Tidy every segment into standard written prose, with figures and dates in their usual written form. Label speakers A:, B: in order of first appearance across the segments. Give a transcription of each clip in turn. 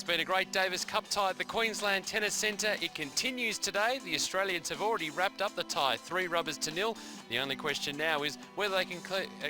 A: been a great Davis Cup tie at the Queensland Tennis Centre. It continues today. The Australians have already wrapped up the tie, 3-0. The only question now is whether they can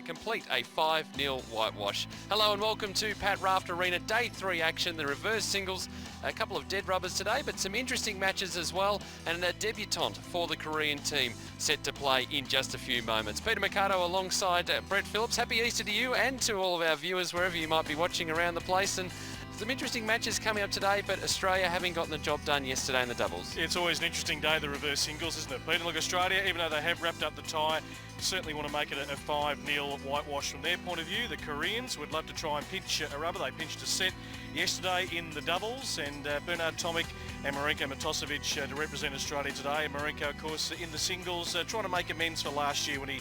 A: complete a 5-0 whitewash. Hello and welcome to Pat Raft Arena, Day 3 action, the reverse singles. A couple of dead rubbers today, but some interesting matches as well, and a debutante for the Korean team set to play in just a few moments. Peter Mercado alongside Brett Phillips. Happy Easter to you and to all of our viewers wherever you might be watching around the place. And some interesting matches coming up today, but Australia having gotten the job done yesterday in the doubles.
B: It's always an interesting day, the reverse singles, isn't it, Peter? Look, Australia, even though they have wrapped up the tie, certainly want to make it a 5-0 whitewash from their point of view. The Koreans would love to try and pinch a rubber. They pinched a set yesterday in the doubles, and Bernard Tomic and Marinko Matosevic to represent Australia today. And Marinko, of course, in the singles, trying to make amends for last year when he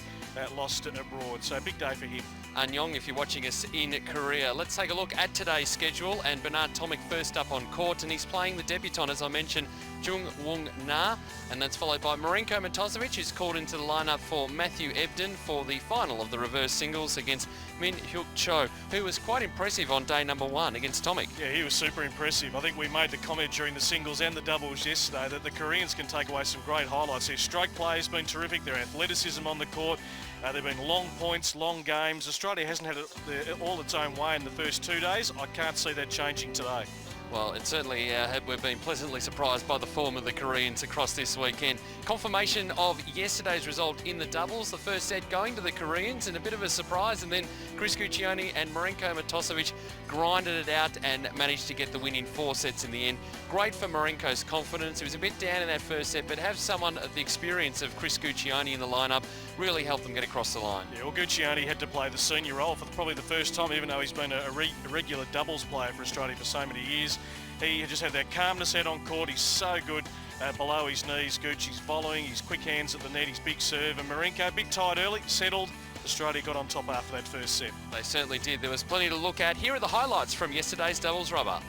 B: lost abroad. So a big day for him.
A: Annyeong, if you're watching us in Korea. Let's take a look at today's schedule, and Bernard Tomic first up on court, and he's playing the debutante, as I mentioned, Jung-Woong Na, and that's followed by Marinko Matosevic, who's called into the lineup for Matthew Ebden for the final of the reverse singles against Min Hyuk Cho, who was quite impressive on day number 1 against Tomic.
B: Yeah, he was super impressive. I think we made the comment during the singles and the doubles yesterday that the Koreans can take away some great highlights. Their stroke play has been terrific, their athleticism on the court. There have been long points, long games. Australia hasn't had it all its own way in the first 2 days. I can't see that changing today.
A: Well, it certainly we've been pleasantly surprised by the form of the Koreans across this weekend. Confirmation of yesterday's result in the doubles, the first set going to the Koreans, and a bit of a surprise, and then Chris Guccione and Marinko Matosevic grinded it out and managed to get the win in 4 sets in the end. Great for Marinko's confidence. He was a bit down in that first set, but have someone of the experience of Chris Guccione in the lineup really helped them get across the line.
B: Yeah, well, Guccione had to play the senior role for probably the first time, even though he's been a regular doubles player for Australia for so many years. He just had that calmness out on court. He's so good below his knees. Gucci's following, his quick hands at the net, his big serve. And Marinko, big tight early, settled. Australia got on top after that first set.
A: They certainly did. There was plenty to look at. Here are the highlights from yesterday's doubles rubber.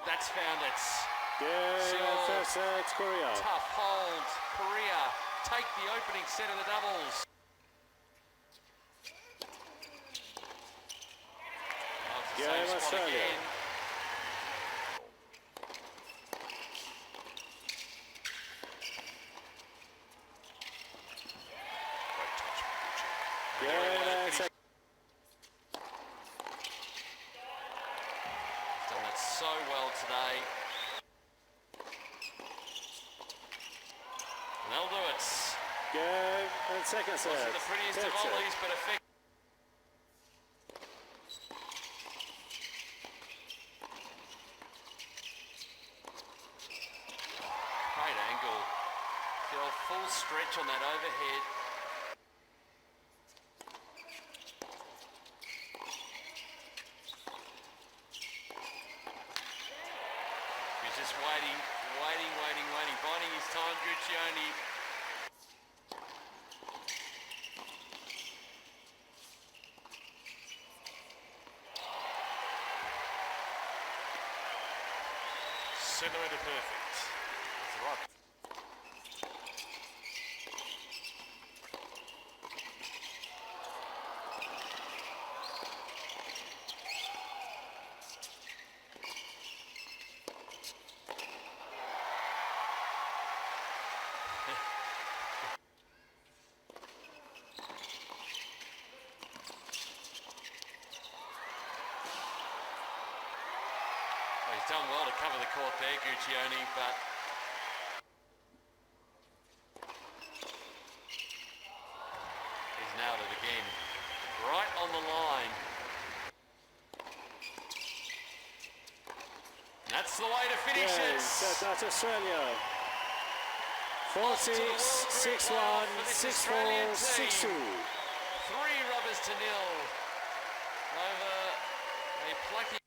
A: That's found it.
C: Yeah, first set, Korea.
A: Tough hold. Korea take the opening set of the doubles.
C: Game Australia.
A: Again.
C: Yeah,
A: Done that so well today. And they'll do it.
C: game and second set.
A: Wasn't the prettiest of
C: Third
A: volleys, but effective. Great angle. Feel full stretch on that overhead. He's just waiting, biding his time, Guccione.
B: Centimetre perfect.
A: That's right. He's done well to cover the court there, Guccione, but he's nailed it again. Right on the line. And that's the way to finish it.
C: So that's Australia. 4-6, 6-1, 6-4, 6-2.
A: 3 rubbers to nil over a plucky.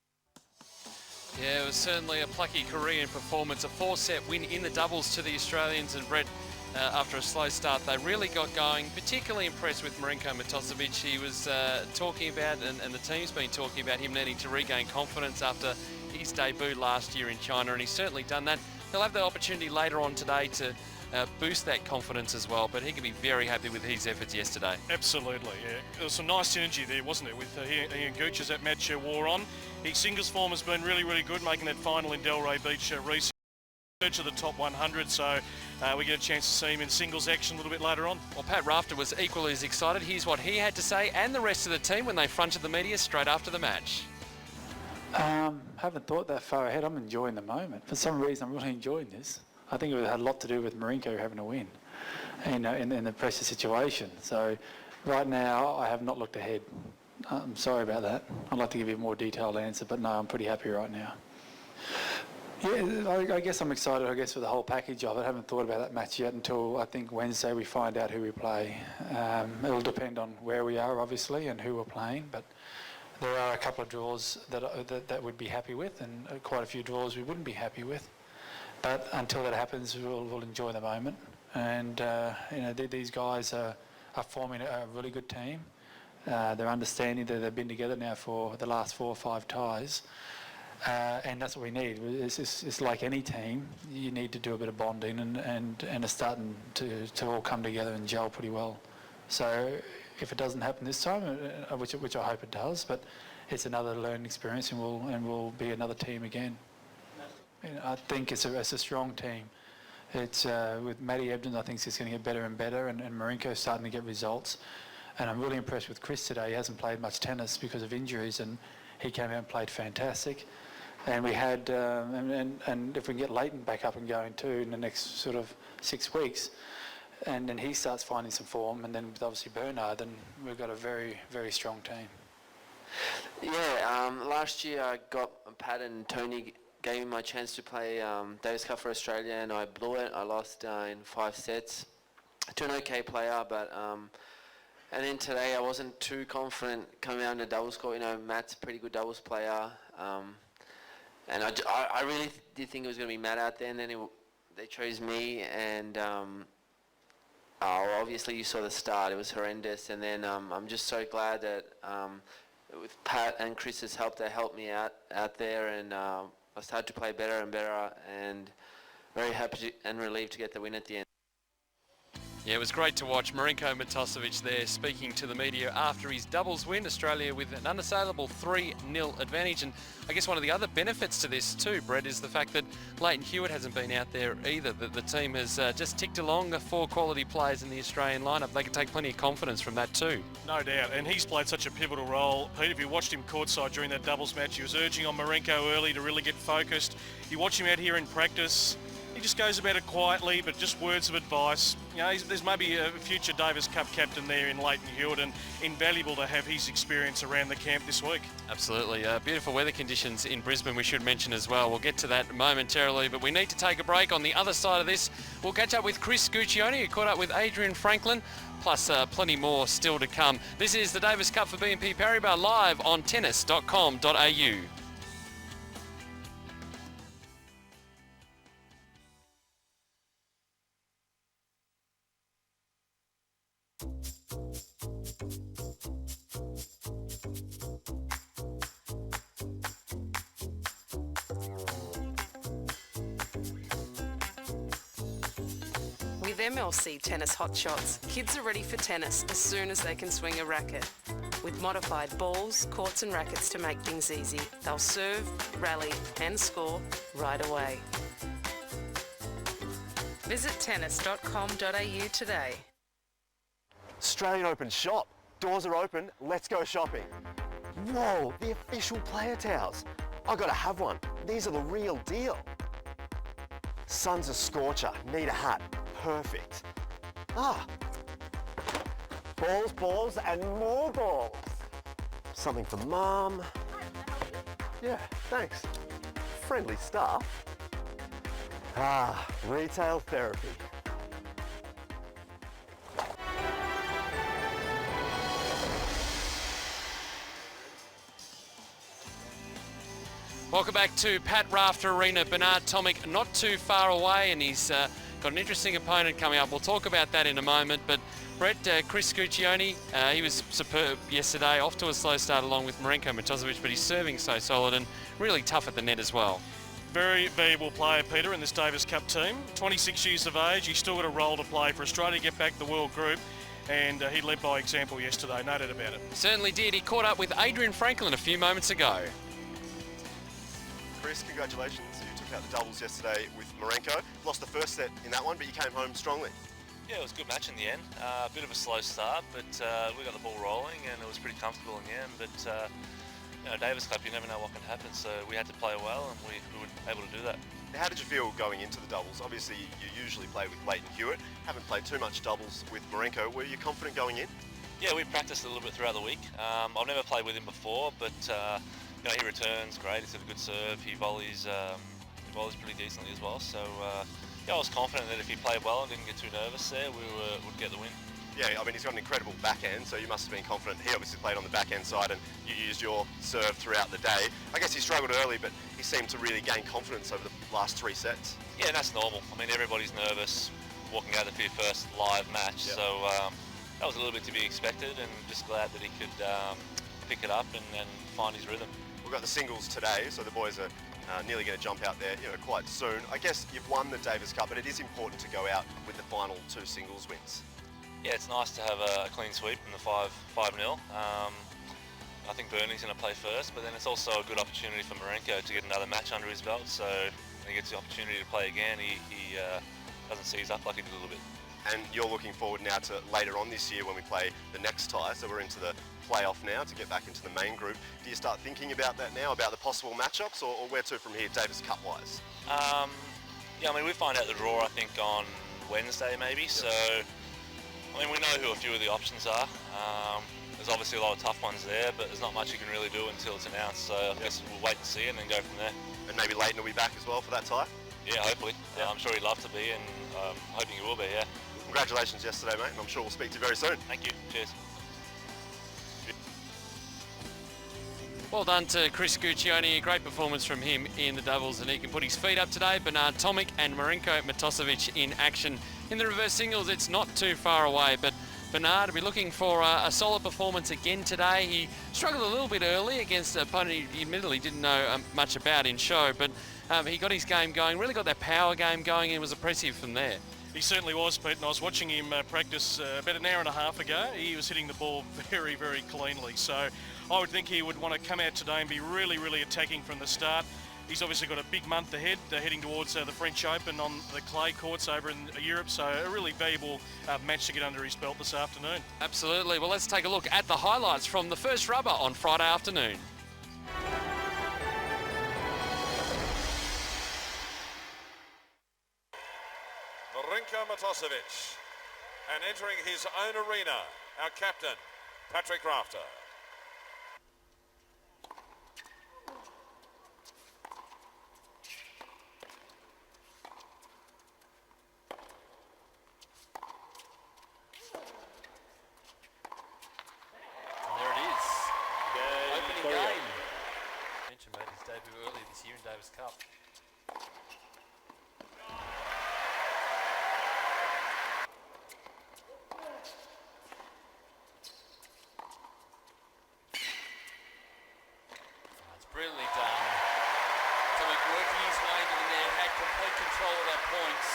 A: Yeah, it was certainly a plucky Korean performance. A 4-set win in the doubles to the Australians, and Brett, after a slow start, they really got going. Particularly impressed with Marinko Matosevic. He was talking about, and the team's been talking about him needing to regain confidence after his debut last year in China, and he's certainly done that. He'll have the opportunity later on today to boost that confidence as well. But he can be very happy with his efforts yesterday.
B: Absolutely, yeah. There was some nice synergy there, wasn't it, with Ian Gooch as that match wore on. His singles form has been really, really good, making that final in Delray Beach recently. To the top 100, so we get a chance to see him in singles action a little bit later on.
A: Well, Pat Rafter was equally as excited. Here's what he had to say and the rest of the team when they fronted the media straight after the match.
D: Haven't thought that far ahead. I'm enjoying the moment. For some reason, I'm really enjoying this. I think it had a lot to do with Marinko having a win, in the pressure situation. So right now, I have not looked ahead. I'm sorry about that. I'd like to give you a more detailed answer, but no, I'm pretty happy right now. Yeah, I guess I'm excited, for the whole package of it. I haven't thought about that match yet until I think Wednesday we find out who we play. It'll depend on where we are, obviously, and who we're playing, but there are a couple of draws that we'd be happy with, and quite a few draws we wouldn't be happy with. But until that happens, we'll enjoy the moment. And these guys are forming a really good team. They're understanding that they've been together now for the last 4 or 5 ties. And that's what we need. It's like any team, you need to do a bit of bonding and it's starting to all come together and gel pretty well. So if it doesn't happen this time, which I hope it does, but it's another learning experience and we'll be another team again. I think it's a strong team. It's with Matty Ebden, I think it's going to get better and better, and Marinko's starting to get results. And I'm really impressed with Chris today. He hasn't played much tennis because of injuries, and he came out and played fantastic. And we had, and if we can get Leighton back up and going too in the next sort of 6 weeks, and then he starts finding some form, and then with obviously Bernard, then we've got a very, very strong team.
E: Yeah, last year I got Pat and Tony gave me my chance to play Davis Cup for Australia, and I blew it. I lost in 5 sets to an okay player, but and then today I wasn't too confident coming out in the doubles court. Matt's a pretty good doubles player. And I really did think it was going to be Matt out there, and then they chose me, and obviously you saw the start. It was horrendous, and then I'm just so glad that with Pat and Chris's help, they helped me out there, and I started to play better and better, and very happy and relieved to get the win at the end.
A: Yeah, it was great to watch Marinko Matosevic there speaking to the media after his doubles win. Australia with an unassailable 3-0 advantage. And I guess one of the other benefits to this too, Brett, is the fact that Leighton Hewitt hasn't been out there either. The team has just ticked along 4 quality players in the Australian lineup. They can take plenty of confidence from that too.
B: No doubt, and he's played such a pivotal role. Pete, if you watched him courtside during that doubles match, he was urging on Marinko early to really get focused. You watch him out here in practice, he just goes about it quietly, but just words of advice. There's maybe a future Davis Cup captain there in Leighton Hewitt, and invaluable to have his experience around the camp this week.
A: Absolutely. Beautiful weather conditions in Brisbane, we should mention as well. We'll get to that momentarily, but we need to take a break. On the other side of this, we'll catch up with Chris Guccione, who caught up with Adrian Franklin, plus plenty more still to come. This is the Davis Cup for BNP Paribas live on tennis.com.au.
F: With MLC Tennis Hot Shots, kids are ready for tennis as soon as they can swing a racket. With modified balls, courts and rackets to make things easy, they'll serve, rally and score right away. Visit tennis.com.au today.
G: Australian Open shop. Doors are open, let's go shopping. Whoa, the official player towels. I gotta have one. These are the real deal. Sun's a scorcher, need a hat. Perfect. Balls, and more balls. Something for Mum. Yeah, thanks. Friendly staff. Retail therapy.
A: Welcome back to Pat Rafter Arena. Bernard Tomic not too far away, and he's got an interesting opponent coming up. We'll talk about that in a moment. But Brett, Chris Guccione, he was superb yesterday, off to a slow start along with Marinko Matosevic, but he's serving so solid and really tough at the net as well.
B: very valuable player, Peter, in this Davis Cup team. 26 years of age, he's still got a role to play for Australia to get back the world group, and he led by example yesterday, no doubt about it.
A: Certainly did. He caught up with Adrian Franklin a few moments ago.
G: Chris, congratulations. You took out the doubles yesterday with Marenko. Lost the first set in that one, but you came home strongly.
H: Yeah, it was a good match in the end. A bit of a slow start, but we got the ball rolling and it was pretty comfortable in the end. But you know, Davis Cup, you never know what can happen, so we had to play well and we were able to do that.
G: How did you feel going into the doubles? Obviously, you usually play with Leighton Hewitt. Haven't played too much doubles with Marenko. Were you confident going in?
H: Yeah, we practiced a little bit throughout the week. I've never played with him before, but you know, he returns great. He's got a good serve. He volleys pretty decently as well. So yeah, I was confident that if he played well and didn't get too nervous there, we would get the win.
G: Yeah, I mean, he's got an incredible backhand, so you must have been confident. He obviously played on the backhand side and you used your serve throughout the day. I guess he struggled early, but he seemed to really gain confidence over the last 3 sets.
H: Yeah, and that's normal. I mean, everybody's nervous walking out for your first live match,
G: Yep.
H: so that was a little bit to be expected, and just glad that he could pick it up and find his rhythm.
G: We've got the singles today, so the boys are nearly going to jump out there, quite soon. I guess you've won the Davis Cup, but it is important to go out with the final 2 singles wins.
H: Yeah, it's nice to have a clean sweep in the 5-0. I think Bernie's going to play first, but then it's also a good opportunity for Marenko to get another match under his belt, so when he gets the opportunity to play again, he doesn't seize up like he did a little bit.
G: And you're looking forward now to later on this year when we play the next tie, so we're into the playoff now to get back into the main group. Do you start thinking about that now, about the possible matchups, or where to from here, Davis Cup wise?
H: Yeah, I mean, we find out the draw, I think, on Wednesday maybe,
G: Yep.
H: so I mean, we know who a few of the options are. There's obviously a lot of tough ones there, but there's not much you can really do until it's announced, so I guess we'll wait and see and then go from there.
G: And maybe Leighton will be back as well for that tie?
H: Yeah, hopefully.
G: Yeah.
H: I'm sure he'd love to be, and hoping he will be, yeah.
G: Congratulations yesterday, mate, and I'm sure we'll speak to you very soon.
H: Thank you. Cheers.
A: Well done to Chris Guccione. A great performance from him in the doubles, and he can put his feet up today. Bernard Tomic and Marenko Matosevic in action in the reverse singles. It's not too far away, but Bernard will be looking for a solid performance again today. He struggled a little bit early against an opponent he admittedly didn't know much about in show, but he got his game going, really got that power game going, and was impressive from there.
B: He certainly was, Pete, and I was watching him practice about an hour and a half ago. He was hitting the ball very, very cleanly, so I would think he would want to come out today and be really, really attacking from the start. He's obviously got a big month ahead, heading towards the French Open on the clay courts over in Europe, so a really valuable match to get under his belt this afternoon.
A: Absolutely. Well, let's take a look at the highlights from the first rubber on Friday afternoon.
I: Marenko Matosevic, and entering his own arena, our captain, Patrick Rafter.
A: And there it is. Opening
C: Korea.
A: game. Mentioned made his debut earlier this year in Davis Cup. It's brilliantly done. Tomic working his way into the net, had complete control of that points.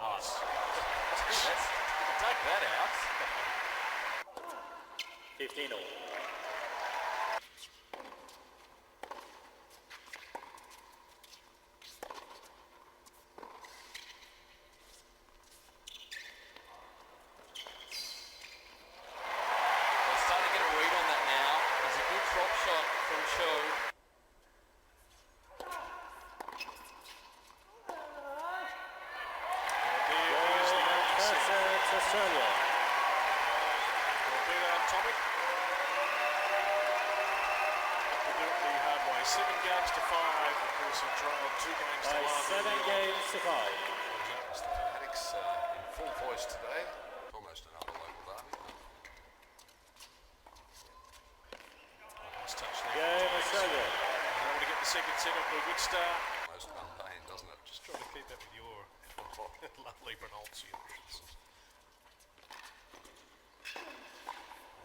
A: Nice. Take that out.
C: 15 all.
A: They're starting to get a read on that now. There's a good drop shot from Cho.
C: That's Australia.
B: Will be that Tomic. Have to do it the hard way. 7 games to 5. Of course, he trailed 2 games to
C: By
B: 1.
C: 7 games to 5.
I: The Fanatics in full voice today. Almost another local derby.
B: Nice touch there.
C: Game Australia.
B: Able to get the second set up to a good start.
I: Most mundane, doesn't it? Just
B: Try to keep that with your Lovely pronunciations.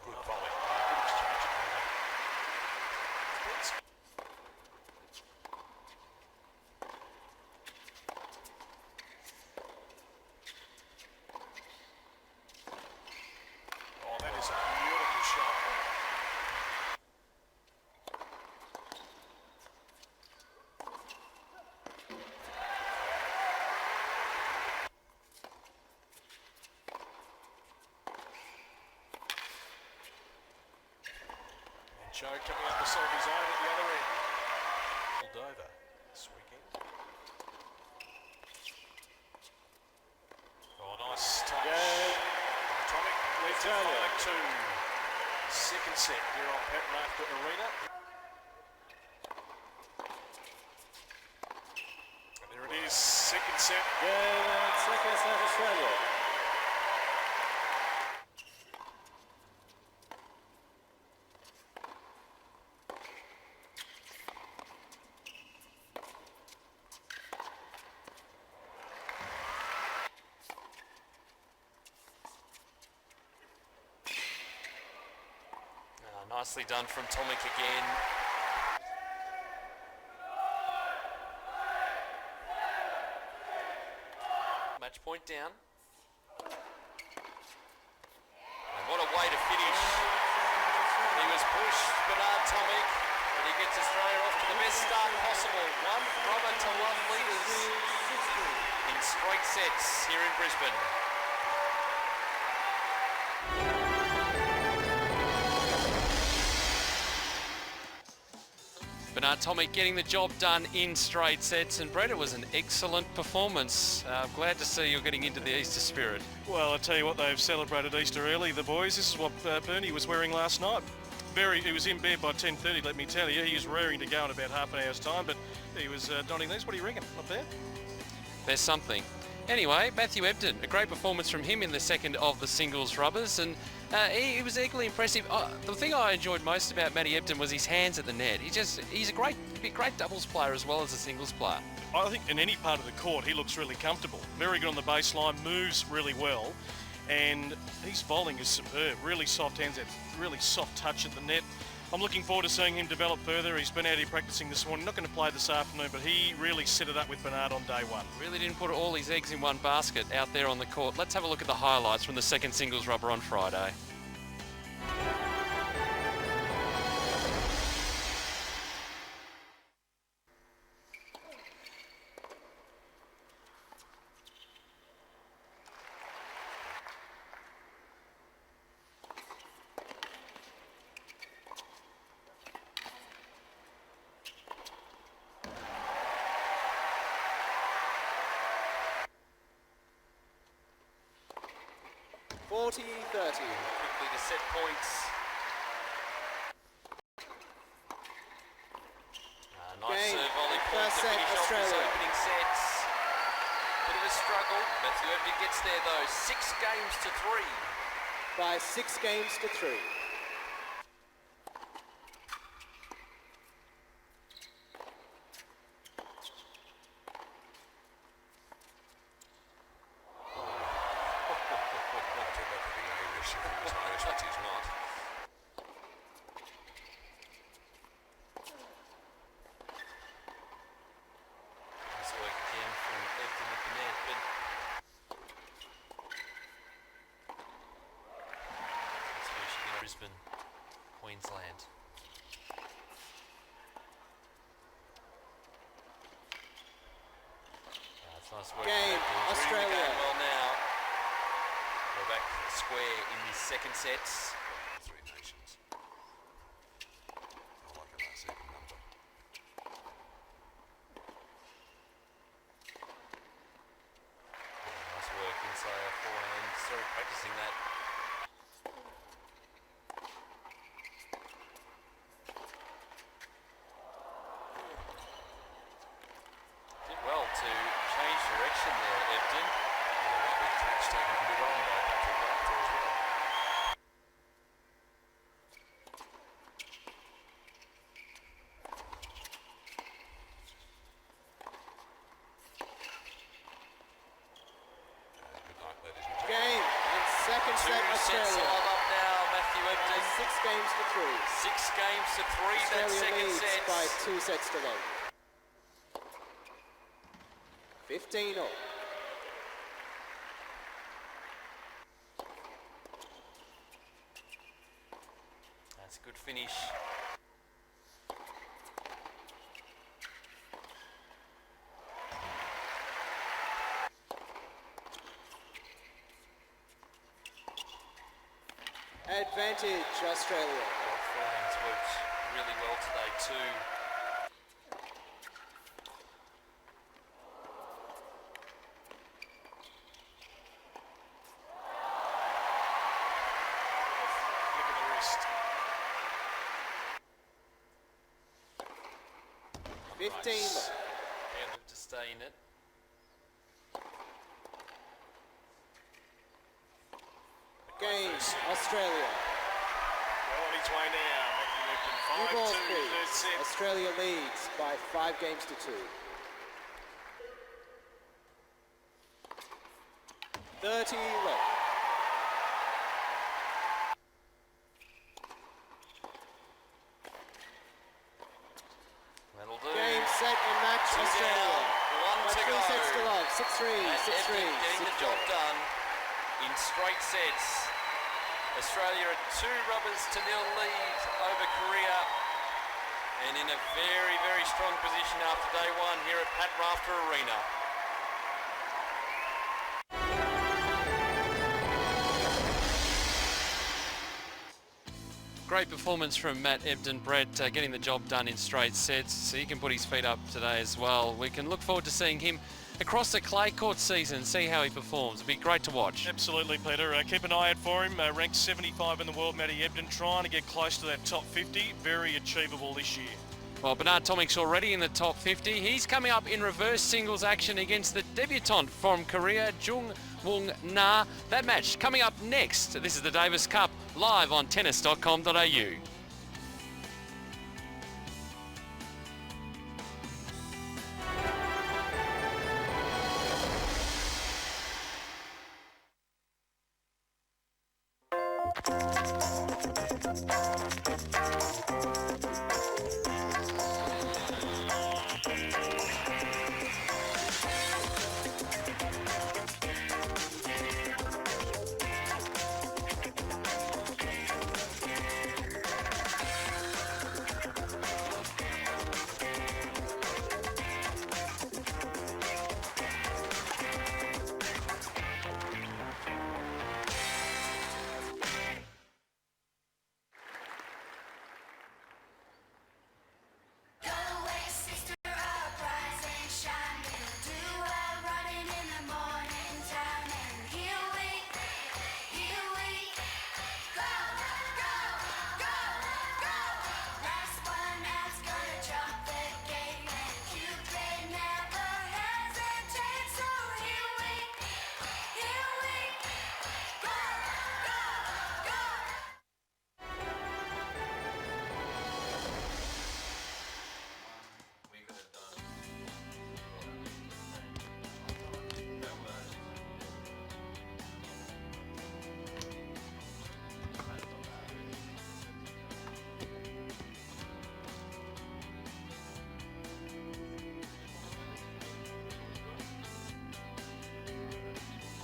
I: Good volley.
B: Good exchange of volley. Oh, that is a beautiful shot. And Joe coming up to solve his own at the other end. Moldova this weekend. Oh, nice touch. Tomic leads it 5-2. Second set here on Pat Rafter Arena. And there it is, second set.
C: Second set Australia.
A: Nicely done from Tomic again. Match point down. And what a way to finish. He was pushed, Bernard Tomic, but he gets Australia off to the best start possible. One rubber to love leaders in straight sets here in Brisbane. Bernard Tomic getting the job done in straight sets, and Brett, it was an excellent performance. Glad to see you're getting into the Easter spirit.
B: Well, I tell you what, they've celebrated Easter early, the boys. This is what Bernie was wearing last night. He was in bed by 10:30, let me tell you. He was raring to go in about half an hour's time, but he was donning these. What do you reckon? Not bad?
A: There's something. Anyway, Matthew Ebden, a great performance from him in the second of the singles rubbers, and he was equally impressive. The thing I enjoyed most about Matty Ebden was his hands at the net. He's a great doubles player as well as a singles player.
B: I think in any part of the court, he looks really comfortable. Very good on the baseline, moves really well, and his bowling is superb. Really soft hands, that really soft touch at the net. I'm looking forward to seeing him develop further. He's been out here practicing this morning. Not going to play this afternoon, but he really set it up with Bernard on day one.
A: Really didn't put all his eggs in one basket out there on the court. Let's have a look at the highlights from the second singles rubber on Friday. Quickly to set points. Nice serve volley point to finish off his opening sets. Bit of a struggle. Matthew Ebden gets there though. 6 games to 3.
J: By 6 games to 3.
A: Brisbane, Queensland. It's nice work.
J: Game, Australia.
A: Going well now. We're back square in the second sets.
I: Three nations. I like a nice even number.
A: Nice work inside our forehand. Started practicing that. Did well to change direction there, Ebden.
I: Big catch taken a bit on by Patrick Rafter as well.
A: sets
J: Australia.
A: love up now, Matthew
J: By
A: Ebden.
J: 6 games to 3.
A: 6 games to 3, that
J: Australia
A: second
J: leads
A: set.
J: by 2 sets to 1. 15 all.
A: That's a good finish.
J: Advantage, Australia.
A: Forehand's worked really well today too.
B: Flick of the wrist.
J: 15
A: Nice.
J: all.
A: Yeah, look to stay in it.
J: Game, Australia.
B: Well, on his way now, Matthew
J: New ball
B: Ebden, 5-2 in the third
J: please.
B: set.
J: Australia leads by 5 games to 2. 30 left.
A: That'll do.
J: Game, set and match,
A: Two
J: Australia.
A: down, 1
J: By
A: to
J: 3
A: go.
J: sets to love. 6-3,
A: And
J: 6-3,
A: Ebden getting the
J: 6-4.
A: job done in straight sets. Australia at 2 rubbers to 0 lead over Korea, and in a very, very strong position after day 1 here at Pat Rafter Arena. Great performance from Matt Ebden, Brett, getting the job done in straight sets, so he can put his feet up today as well. We can look forward to seeing him across the clay court season, see how he performs. It'll be great to watch.
B: Absolutely, Peter. Keep an eye out for him. Ranked 75 in the world, Matty Ebden, trying to get close to that top 50. Very achievable this year.
A: Well, Bernard Tomic's already in the top 50. He's coming up in reverse singles action against the debutant from Korea, Jung-Woong Na. That match coming up next. This is the Davis Cup, live on tennis.com.au.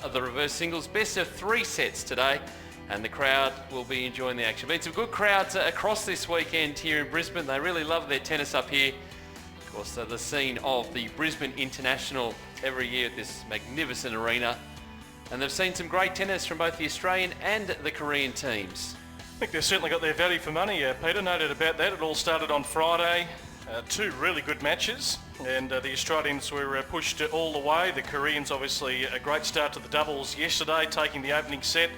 A: Of the reverse singles, best of 3 sets today, and the crowd will be enjoying the action. Been some good crowds across this weekend here in Brisbane. They really love their tennis up here. Of course, they're the scene of the Brisbane International every year at this magnificent arena, and they've seen some great tennis from both the Australian and the Korean teams.
B: I think they've certainly got their value for money, Peter. No doubt about that. It all started on Friday. 2 really good matches, and the Australians were pushed all the way. The Koreans obviously a great start to the doubles yesterday, taking the opening set,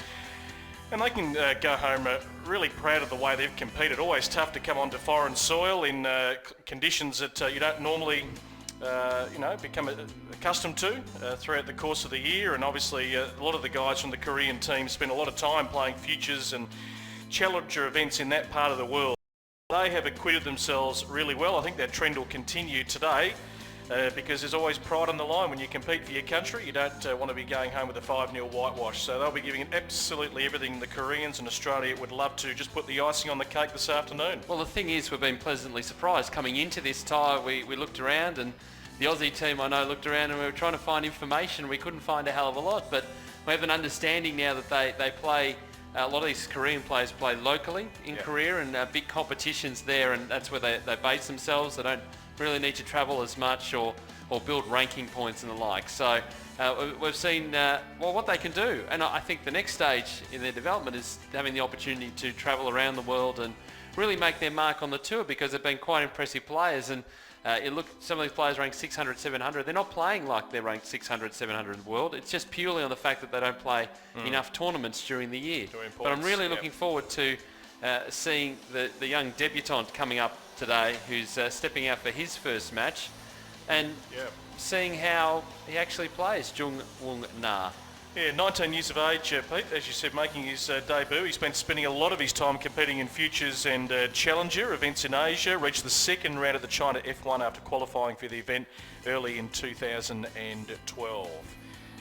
B: and they can go home really proud of the way they've competed. Always tough to come onto foreign soil in conditions that you don't normally become accustomed to throughout the course of the year, and obviously a lot of the guys from the Korean team spend a lot of time playing futures and challenger events in that part of the world. They have acquitted themselves really well. I think that trend will continue today. because there's always pride on the line when you compete for your country. You don't want to be going home with a 5-0 whitewash. So they'll be giving it absolutely everything. The Koreans and Australia would love to just put the icing on the cake this afternoon.
A: Well, the thing is, we've been pleasantly surprised. Coming into this tie, we looked around, and the Aussie team, I know, looked around and we were trying to find information. We couldn't find a hell of a lot, but we have an understanding now that they play, a lot of these Korean players play locally in Korea, and big competitions there, and that's where they base themselves. They don't really need to travel as much or build ranking points and the like. So we've seen what they can do, and I think the next stage in their development is having the opportunity to travel around the world and really make their mark on the tour, because they've been quite impressive players. And you look, some of these players ranked 600, 700. They're not playing like they're ranked 600, 700 in the world. It's just purely on the fact that they don't play enough tournaments during the year. But I'm really looking forward to seeing the young debutant coming up today, who's stepping out for his first match, and seeing how he actually plays, Jung-Woong Na.
B: Yeah, 19 years of age, Pete, as you said, making his debut. He's been spending a lot of his time competing in Futures and Challenger events in Asia. Reached the second round at the China F1 after qualifying for the event early in 2012.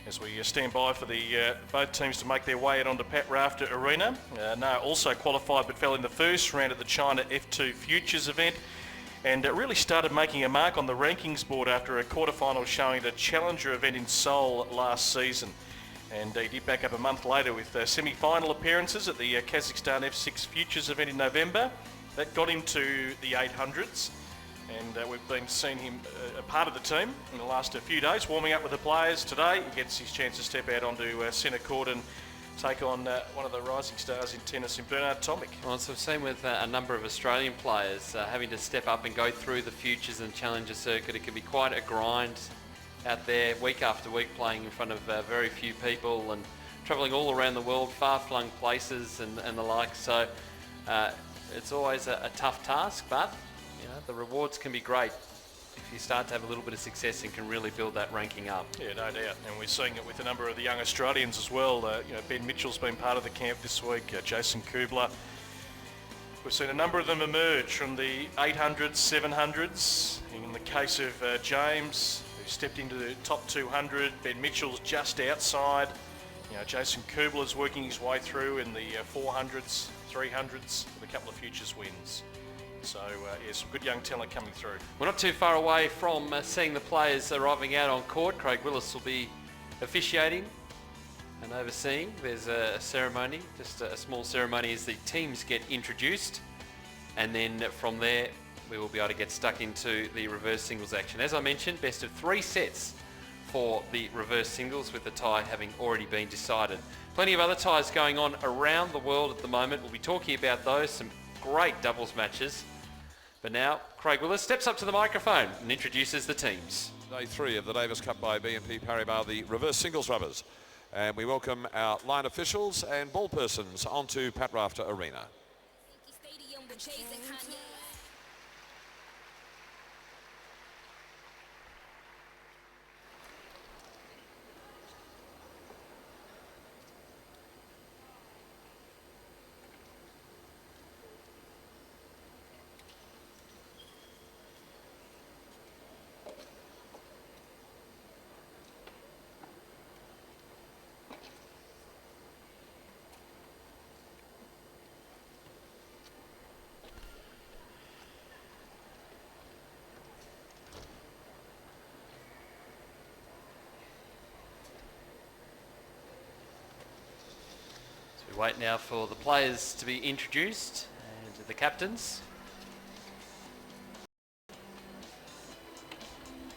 B: As we stand by for the both teams to make their way out onto Pat Rafter Arena. Na also qualified but fell in the first round at the China F2 Futures event, and really started making a mark on the rankings board after a quarterfinal showing at a Challenger event in Seoul last season. And he did back up a month later with semi-final appearances at the Kazakhstan F6 Futures event in November. That got him to the 800s, and we've been seeing him a part of the team in the last few days, warming up with the players. Today he gets his chance to step out onto centre court and take on one of the rising stars in tennis in Bernard Tomic.
A: Well, so we've seen with a number of Australian players having to step up and go through the Futures and Challenger circuit. It can be quite a grind out there week after week, playing in front of very few people and travelling all around the world, far-flung places and the like. So it's always a tough task, but you know, the rewards can be great if you start to have a little bit of success and can really build that ranking up.
B: Yeah, no doubt. And we're seeing it with a number of the young Australians as well. You know, Ben Mitchell's been part of the camp this week, Jason Kubler. We've seen a number of them emerge from the 800s, 700s. In the case of James, who stepped into the top 200, Ben Mitchell's just outside. You know, Jason Kubler's working his way through in the 400s, 300s with a couple of Futures wins. So, yeah, some good young talent coming through.
A: We're not too far away from seeing the players arriving out on court. Craig Willis will be officiating and overseeing. There's a ceremony, just a small ceremony as the teams get introduced. And then from there, we will be able to get stuck into the reverse singles action. As I mentioned, best of 3 sets for the reverse singles, with the tie having already been decided. Plenty of other ties going on around the world at the moment. We'll be talking about those, some great doubles matches. But now, Craig Willis steps up to the microphone and introduces the teams.
I: Day 3 of the Davis Cup by BNP Paribas, the reverse singles rubbers. And we welcome our line officials and ball persons onto Pat Rafter Arena.
A: We wait now for the players to be introduced and the captains.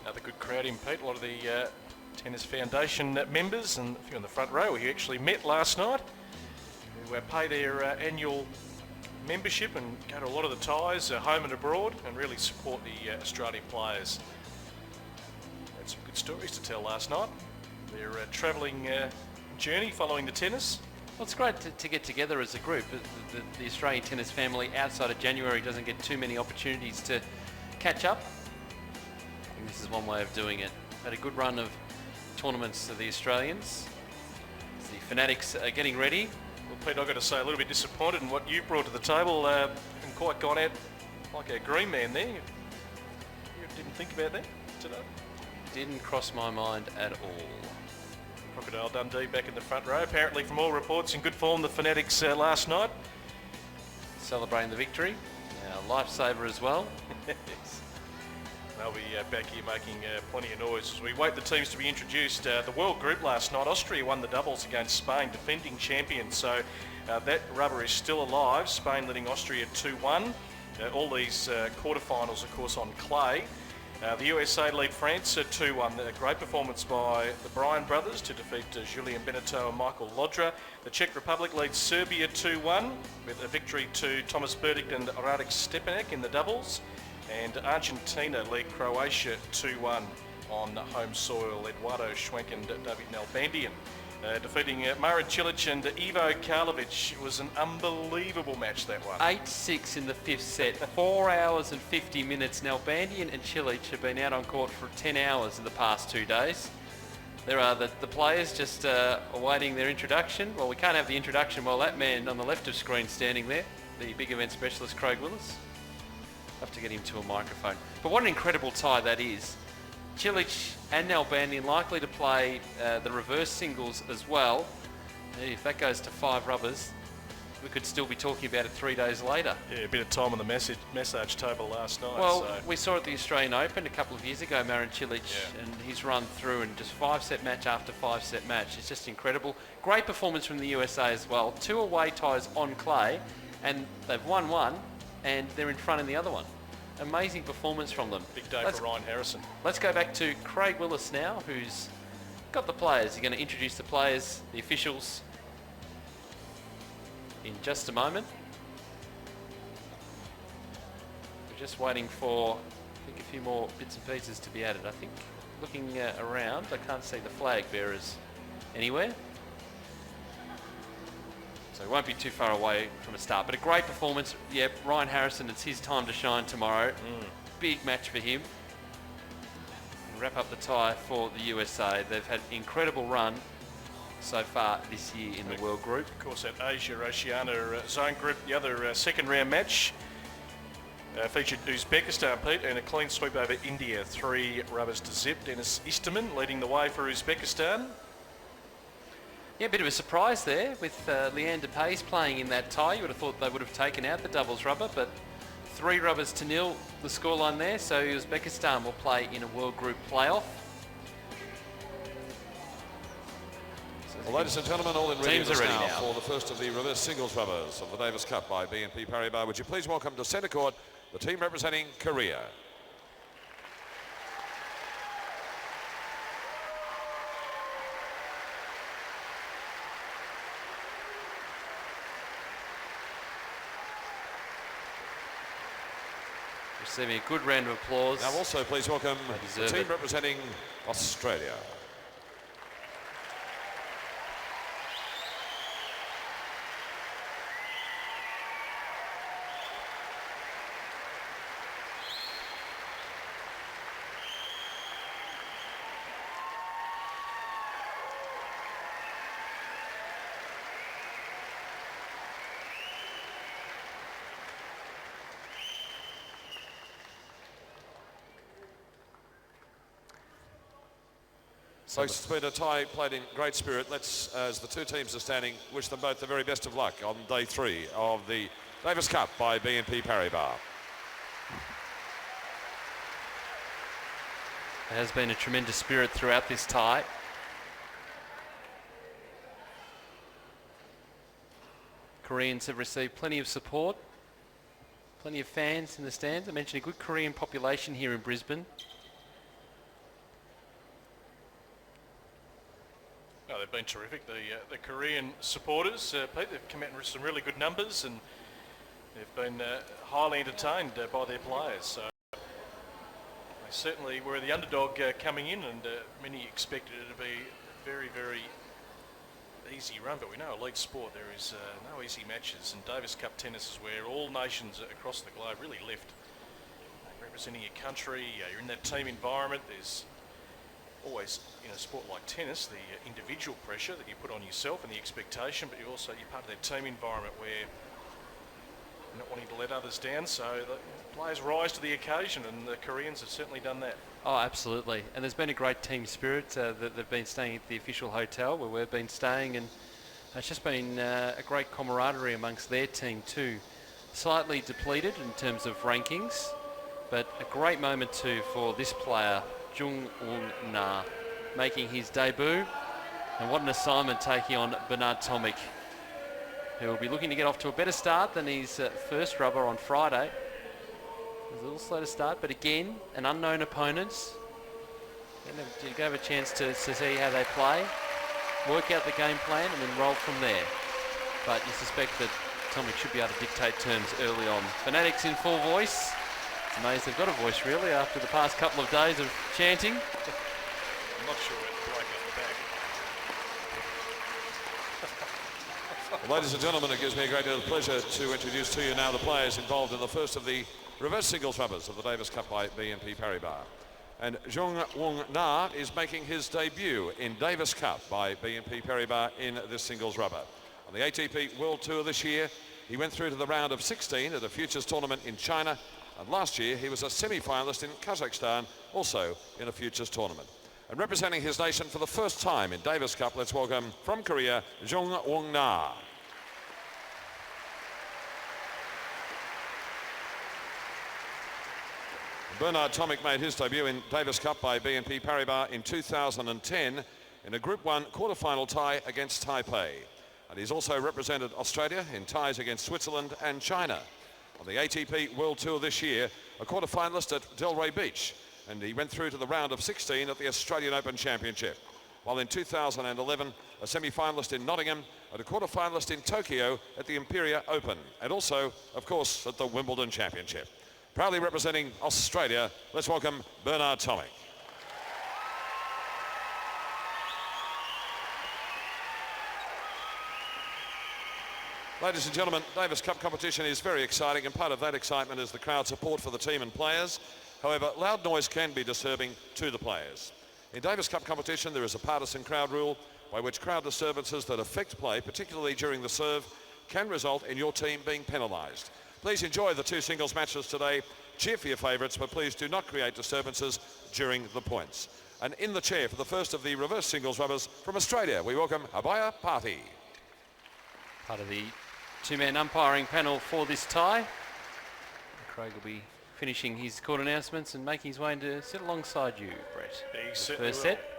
B: Another good crowd in, Pete. A lot of the Tennis Foundation members and a few in the front row who actually met last night, who pay their annual membership and go to a lot of the ties, home and abroad, and really support the Australian players. Had some good stories to tell last night. Their travelling journey following the tennis.
A: Well, it's great to get together as a group. The Australian tennis family outside of January doesn't get too many opportunities to catch up. I think this is one way of doing it. Had a good run of tournaments for the Australians. The Fanatics are getting ready.
B: Well, Pete, I've got to say, a little bit disappointed in what you brought to the table. Haven't quite gone out like a green man there. You didn't think about that today?
A: Didn't cross my mind at all.
B: Crocodile Dundee back in the front row. Apparently, from all reports, in good form, the Fanatics last night.
A: Celebrating the victory. Lifesaver as well.
B: Yes. They'll be back here making plenty of noise as we wait the teams to be introduced. The World Group last night, Austria won the doubles against Spain, defending champions. So that rubber is still alive. Spain leading Austria 2-1. All these quarterfinals, of course, on clay. The USA lead France 2-1. A great performance by the Bryan brothers to defeat Julien Benneteau and Michael Lodra. The Czech Republic leads Serbia 2-1 with a victory to Thomas Berdych and Radek Stepanek in the doubles. And Argentina lead Croatia 2-1 on home soil. Eduardo Schwenk and David Nalbandian defeating Marin Cilic and Ivo Karlovic. It was an unbelievable match, that one.
A: 8-6 in the fifth set. 4 hours and 50 minutes. Nalbandian and Cilic have been out on court for 10 hours in the past 2 days. There are the players just awaiting their introduction. Well, we can't have the introduction while that man on the left of screen standing there, the big event specialist Craig Willis. Have to get him to a microphone. But what an incredible tie that is. Cilic and Nalbandian likely to play the reverse singles as well. If that goes to 5 rubbers, we could still be talking about it 3 days later.
B: Yeah, a bit of time on the massage table last night.
A: Well, we saw at the Australian Open a couple of years ago, Marin Cilic, and he's run through and just 5-set match after 5-set match. It's just incredible. Great performance from the USA as well. 2 away ties on clay, and they've won one, and they're in front in the other one. Amazing performance from them.
B: Big day for Ryan Harrison.
A: Let's go back to Craig Willis now, who's got the players. He's going to introduce the players, the officials, in just a moment. We're just waiting for, I think, a few more bits and pieces to be added. I think looking around, I can't see the flag bearers anywhere. So it won't be too far away from a start. But a great performance. Yep, Ryan Harrison, it's his time to shine tomorrow. Big match for him. And wrap up the tie for the USA. They've had an incredible run so far this year in the World Group.
B: Of course, that Asia-Oceania zone group, the other second round match, featured Uzbekistan, Pete, and a clean sweep over India, 3 rubbers to zip. Dennis Isterman leading the way for Uzbekistan.
A: Yeah, a bit of a surprise there with Leander Paes playing in that tie. You would have thought they would have taken out the doubles rubber, but 3 rubbers to 0 the scoreline there. So Uzbekistan will play in a World Group playoff.
I: Well, ladies and gentlemen, all in readiness
A: ready
I: now
A: now
I: for the first of the reverse singles rubbers of the Davis Cup by BNP Paribas. Would you please welcome to centre court the team representing Korea.
A: Receiving a good round of applause.
I: Now also please welcome the team representing Australia. Folks, it's been a tie played in great spirit. Let's, as the two teams are standing, wish them both the very best of luck on day 3 of the Davis Cup by BNP Paribas.
A: There has been a tremendous spirit throughout this tie. Koreans have received plenty of support, plenty of fans in the stands. I mentioned a good Korean population here in Brisbane.
B: Oh, they've been terrific. The Korean supporters, Pete, they've come out in some really good numbers, and they've been highly entertained by their players. So they certainly were the underdog coming in, and many expected it to be a very, very easy run. But we know elite sport, there is no easy matches, and Davis Cup tennis is where all nations across the globe really lift. Representing your country, you're in that team environment. There's always, in a sport like tennis, the individual pressure that you put on yourself and the expectation, but you're part of that team environment where not wanting to let others down, so the players rise to the occasion, and the Koreans have certainly done that.
A: Oh, absolutely. And there's been a great team spirit that they've been staying at the official hotel where we've been staying, and it's just been a great camaraderie amongst their team too. Slightly depleted in terms of rankings, but a great moment too for this player, Jung-Woong Na, making his debut. And what an assignment taking on Bernard Tomic, who will be looking to get off to a better start than his first rubber on Friday. It was a little slow to start, but again, an unknown opponent. You have a chance to see how they play, work out the game plan, and then roll from there. But you suspect that Tomic should be able to dictate terms early on. Fanatics in full voice. It's amazing they've got a voice really after the past couple of days of chanting.
B: I'm not sure it's break up the back.
I: Well, ladies and gentlemen, it gives me a great deal of pleasure to introduce to you now the players involved in the first of the reverse singles rubbers of the Davis Cup by BNP Paribas. And Jung-Woong Na is making his debut in Davis Cup by BNP Paribas in this singles rubber. On the ATP World Tour this year, he went through to the round of 16 at a futures tournament in China, and last year he was a semi-finalist in Kazakhstan, also in a futures tournament. And representing his nation for the first time in Davis Cup, let's welcome from Korea, Jung-Woong Na. Bernard Tomic made his debut in Davis Cup by BNP Paribas in 2010 in a Group 1 quarter-final tie against Taipei. And he's also represented Australia in ties against Switzerland and China. On the ATP World Tour this year, a quarter-finalist at Delray Beach, and he went through to the round of 16 at the Australian Open Championship. While in 2011, a semi-finalist in Nottingham and a quarter-finalist in Tokyo at the Imperia Open, and also, of course, at the Wimbledon Championship. Proudly representing Australia, let's welcome Bernard Tomic. Ladies and gentlemen, Davis Cup competition is very exciting, and part of that excitement is the crowd support for the team and players. However, loud noise can be disturbing to the players. In Davis Cup competition, there is a partisan crowd rule by which crowd disturbances that affect play, particularly during the serve, can result in your team being penalised. Please enjoy the two singles matches today. Cheer for your favourites, but please do not create disturbances during the points. And in the chair for the first of the reverse singles rubbers from Australia, we welcome Abaya Party.
A: Part of the two-man umpiring panel for this tie. Craig will be finishing his court announcements and making his way to sit alongside you, Brett.
B: He certainly
A: First
B: will.
A: set.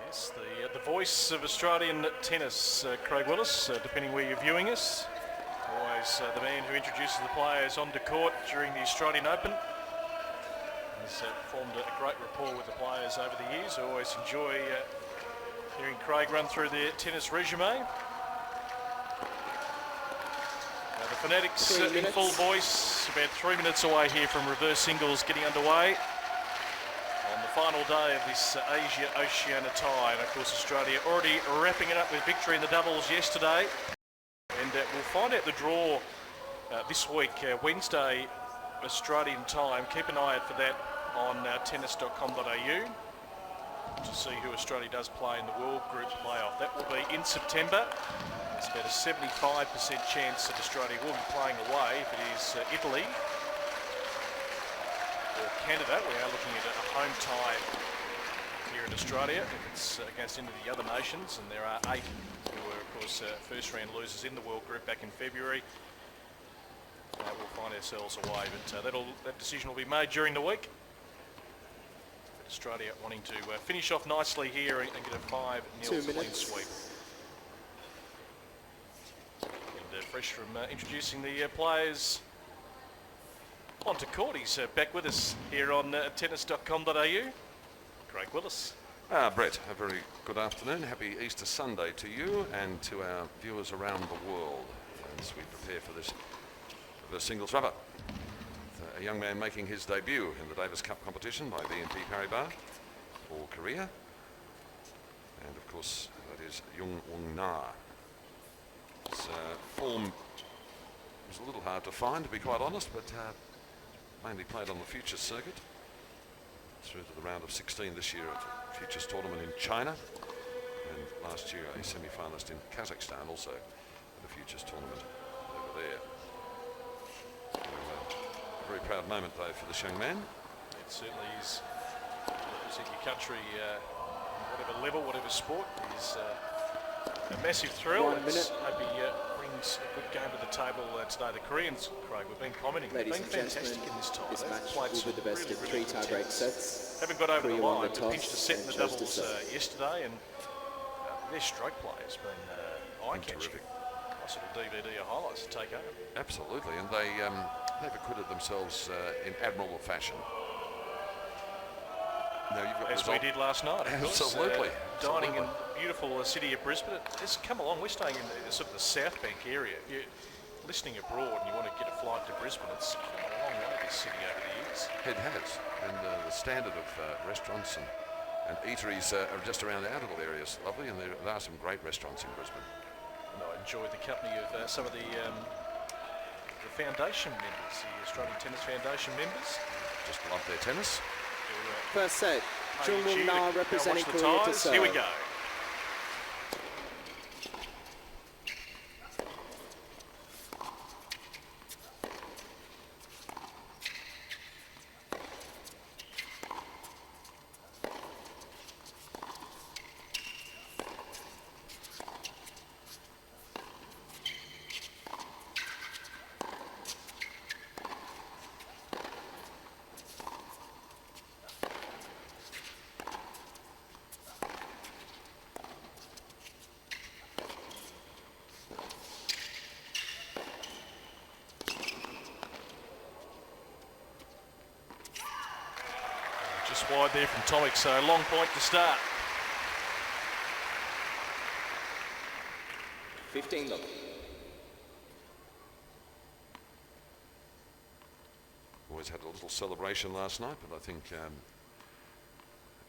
B: Yes, the voice of Australian tennis, Craig Willis, depending where you're viewing us. Always the man who introduces the players onto court during the Australian Open. Has formed a great rapport with the players over the years. I always enjoy hearing Craig run through their tennis resume. The Fanatics in full voice, about 3 minutes away here from reverse singles getting underway on the final day of this Asia-Oceania tie. And of course Australia already wrapping it up with victory in the doubles yesterday. And we'll find out the draw this week, Wednesday, Australian time. Keep an eye out for that on tennis.com.au to see who Australia does play in the World Group playoff. That will be in September. There's about a 75% chance that Australia will be playing away. If it is Italy or Canada, we are looking at a home tie here in Australia. If it's against any of the other nations, and there are 8 who were, of course, first round losers in the World Group back in February, we'll find ourselves away. But that decision will be made during the week. But Australia wanting to finish off nicely here and get a 5-0 clean sweep. And fresh from introducing the players onto court, he's back with us here on tennis.com.au. Craig Willis.
I: Brett, a very good afternoon. Happy Easter Sunday to you and to our viewers around the world as we prepare for this singles rubber. A young man making his debut in the Davis Cup competition by BNP Paribas for Korea. And of course, that is Jung-Woong Na. His form was a little hard to find, to be quite honest, but mainly played on the futures circuit. Through to the round of 16 this year at a futures tournament in China, and last year a semi-finalist in Kazakhstan, also at a futures tournament over there. Very proud moment, though, for this young man.
B: It certainly is. Represent your country, whatever level, whatever sport, is a massive thrill.
J: 1 minute.
B: Hope he brings a good game to the table today. The Koreans, Craig, we've been commenting, they've
J: Ladies
B: been
J: and
B: fantastic
J: gentlemen,
B: in this tie.
J: this
B: They've
J: match
B: played
J: will
B: some
J: be the best
B: really,
J: of
B: really
J: 3
B: good
J: tie-break
B: tennis.
J: sets.
B: Haven't got over the
J: Korea won
B: line,
J: the
B: but
J: toss
B: pinched a set in
J: and
B: the
J: chose to
B: doubles
J: serve.
B: yesterday, and their stroke play has been eye-catching.
I: Terrific.
B: Nice little DVD of highlights to take home.
I: Absolutely, and they've acquitted themselves in admirable fashion. Now you've got
B: As we did last night, of course.
I: Absolutely.
B: Dining in beautiful city of Brisbane. It's come along. We're staying in the sort of the South Bank area. You're listening abroad and you want to get a flight to Brisbane. It's come a long way, this city, over the years.
I: It has, and the standard of restaurants and eateries are just around our little areas lovely, and there are some great restaurants in Brisbane.
B: And I enjoyed the company of some of the foundation members, the Australian Tennis Foundation members.
I: Just love their tennis.
J: First set,
B: Hey,
J: Jung-Woong
B: Jude,
J: Na
B: now
J: representing
B: watch the
J: Korea to
B: ties.
J: serve.
B: Here we go. Just wide there from Tomic, so long point to start.
J: 15 love.
I: Always had a little celebration last night, but I think,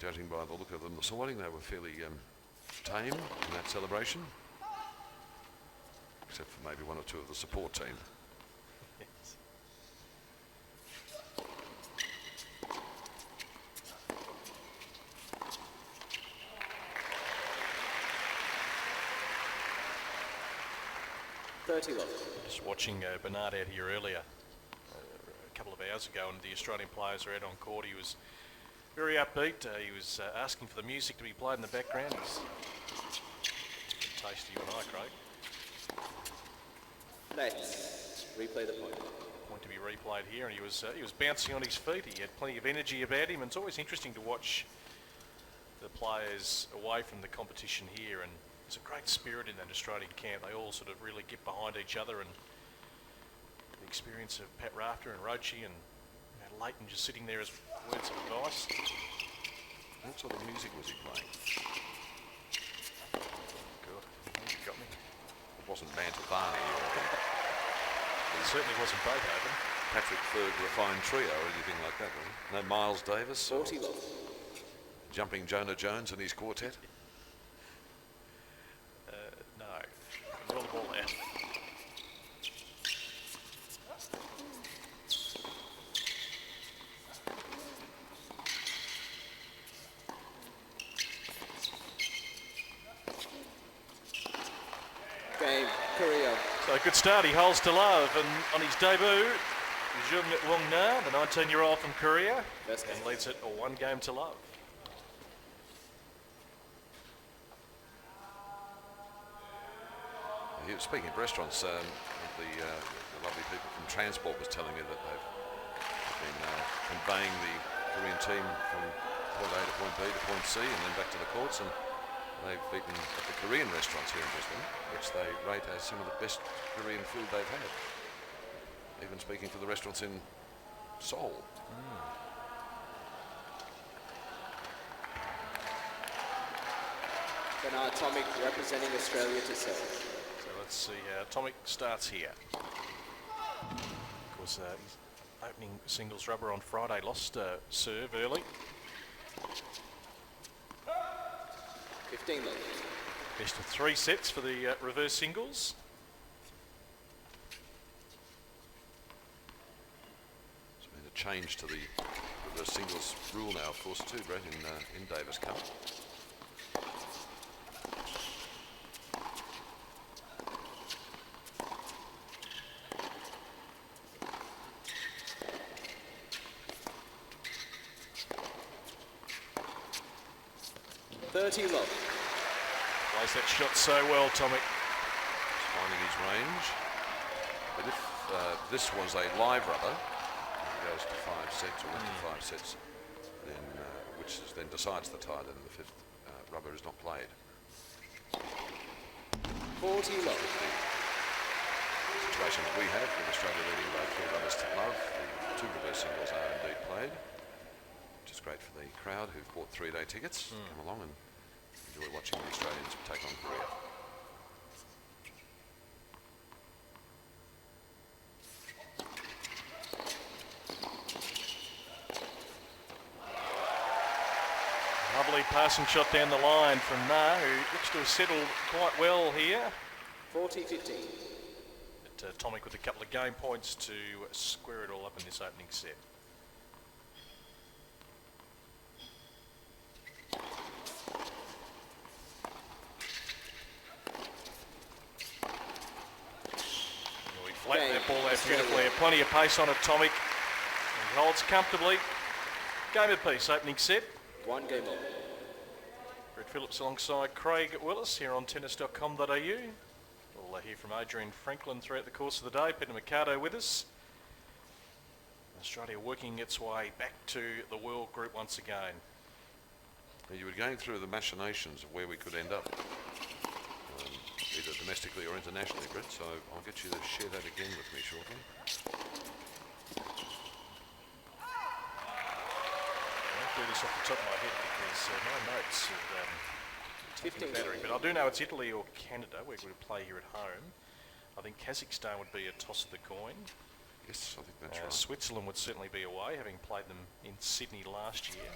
I: judging by the look of them this morning, they were fairly tame in that celebration, except for maybe one or two of the support team.
B: Just watching Bernard out here earlier, a couple of hours ago, and the Australian players were out on court. He was very upbeat. He was asking for the music to be played in the background. He's a taste to you and I, Craig.
J: Let's replay the point.
B: Point to be replayed here, and he was bouncing on his feet. He had plenty of energy about him, and it's always interesting to watch the players away from the competition here, and there's a great spirit in that Australian camp. They all sort of really get behind each other, and the experience of Pat Rafter and Roche and Leighton just sitting there as words of advice.
I: What sort of music was he playing?
B: Good. You got me.
I: It wasn't Mantovani or
B: It certainly wasn't Beethoven.
I: Patrick Ferg Refined Trio or anything like that, was it? No Miles Davis or
J: 40 love.
I: Jumping Jonah Jones and his quartet?
B: No. Roll the ball out.
J: Game, Korea.
B: So a good start. He holds to love, and on his debut, Jung-Woong Na, the 19-year-old from Korea,
J: Best game.
B: and leads it 1 game to love.
I: Speaking of restaurants, the lovely people from Transport was telling me that they've been conveying the Korean team from point A to point B to point C and then back to the courts, and they've eaten at the Korean restaurants here in Brisbane, which they rate as some of the best Korean food they've had. Even speaking for the restaurants in Seoul.
J: Bernard Tomic representing Australia to serve.
B: So let's see how Tomic starts here. Of course, he's opening singles rubber on Friday, lost serve early.
J: 15 love.
B: Best of 3 sets for the reverse singles.
I: There's been a change to the reverse singles rule now, of course, too, Brett, in Davis Cup.
J: 30 love.
B: Plays that shot so well, Tomic.
I: He's finding his range. But if this was a live rubber, it goes to 5 sets or went to 5 sets, then which then decides the tie. Then the fifth rubber is not played.
J: 40 love.
I: Situation that we have with Australia leading by 3 rubbers to love. The 2 reverse singles are indeed played, which is great for the crowd who've bought 3-day tickets. Come along and enjoy watching the Australians take on Korea.
B: Lovely passing shot down the line from Na, who looks to have settled quite well here.
J: 40-15.
B: But Tomic with a couple of game points to square it all up in this opening set. We flattened that ball out beautifully. Plenty of pace on it, Tomic. He holds comfortably. Game of piece, opening set.
J: 1 game on.
B: Brett Phillips alongside Craig Willis here on tennis.com.au. We'll hear from Adrian Franklin throughout the course of the day. Peter Mercado with us. Australia working its way back to the world group once again.
I: You were going through the machinations of where we could end up, either domestically or internationally, Brett, so I'll get you to share that again with me shortly.
B: Do this off the top of my head because my notes are taking battery, but I do know it's Italy or Canada. We're going to play here at home. I think Kazakhstan would be a toss of the coin.
I: Yes, I think that's right.
B: Switzerland would certainly be away, having played them in Sydney last year.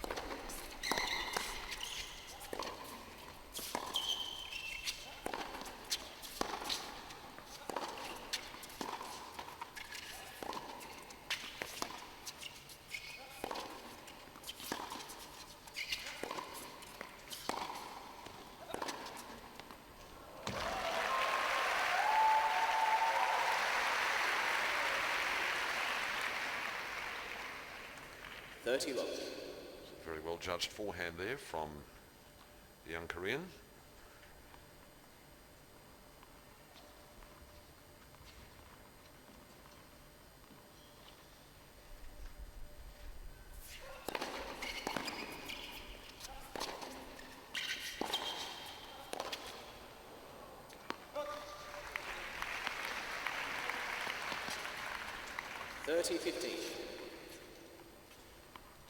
I: Very well judged forehand there from the young Korean.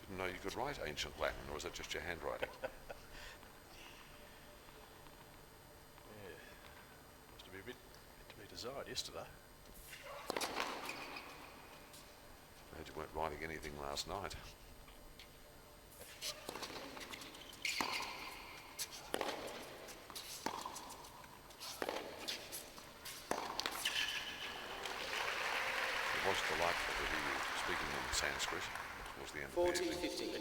I: Didn't know you could write ancient Latin, or was it just your handwriting?
B: Yeah, must have been a bit to be desired yesterday.
I: Glad you weren't writing anything last night. It was delightful to hear you speaking in Sanskrit towards the end of the evening.
J: 40-15.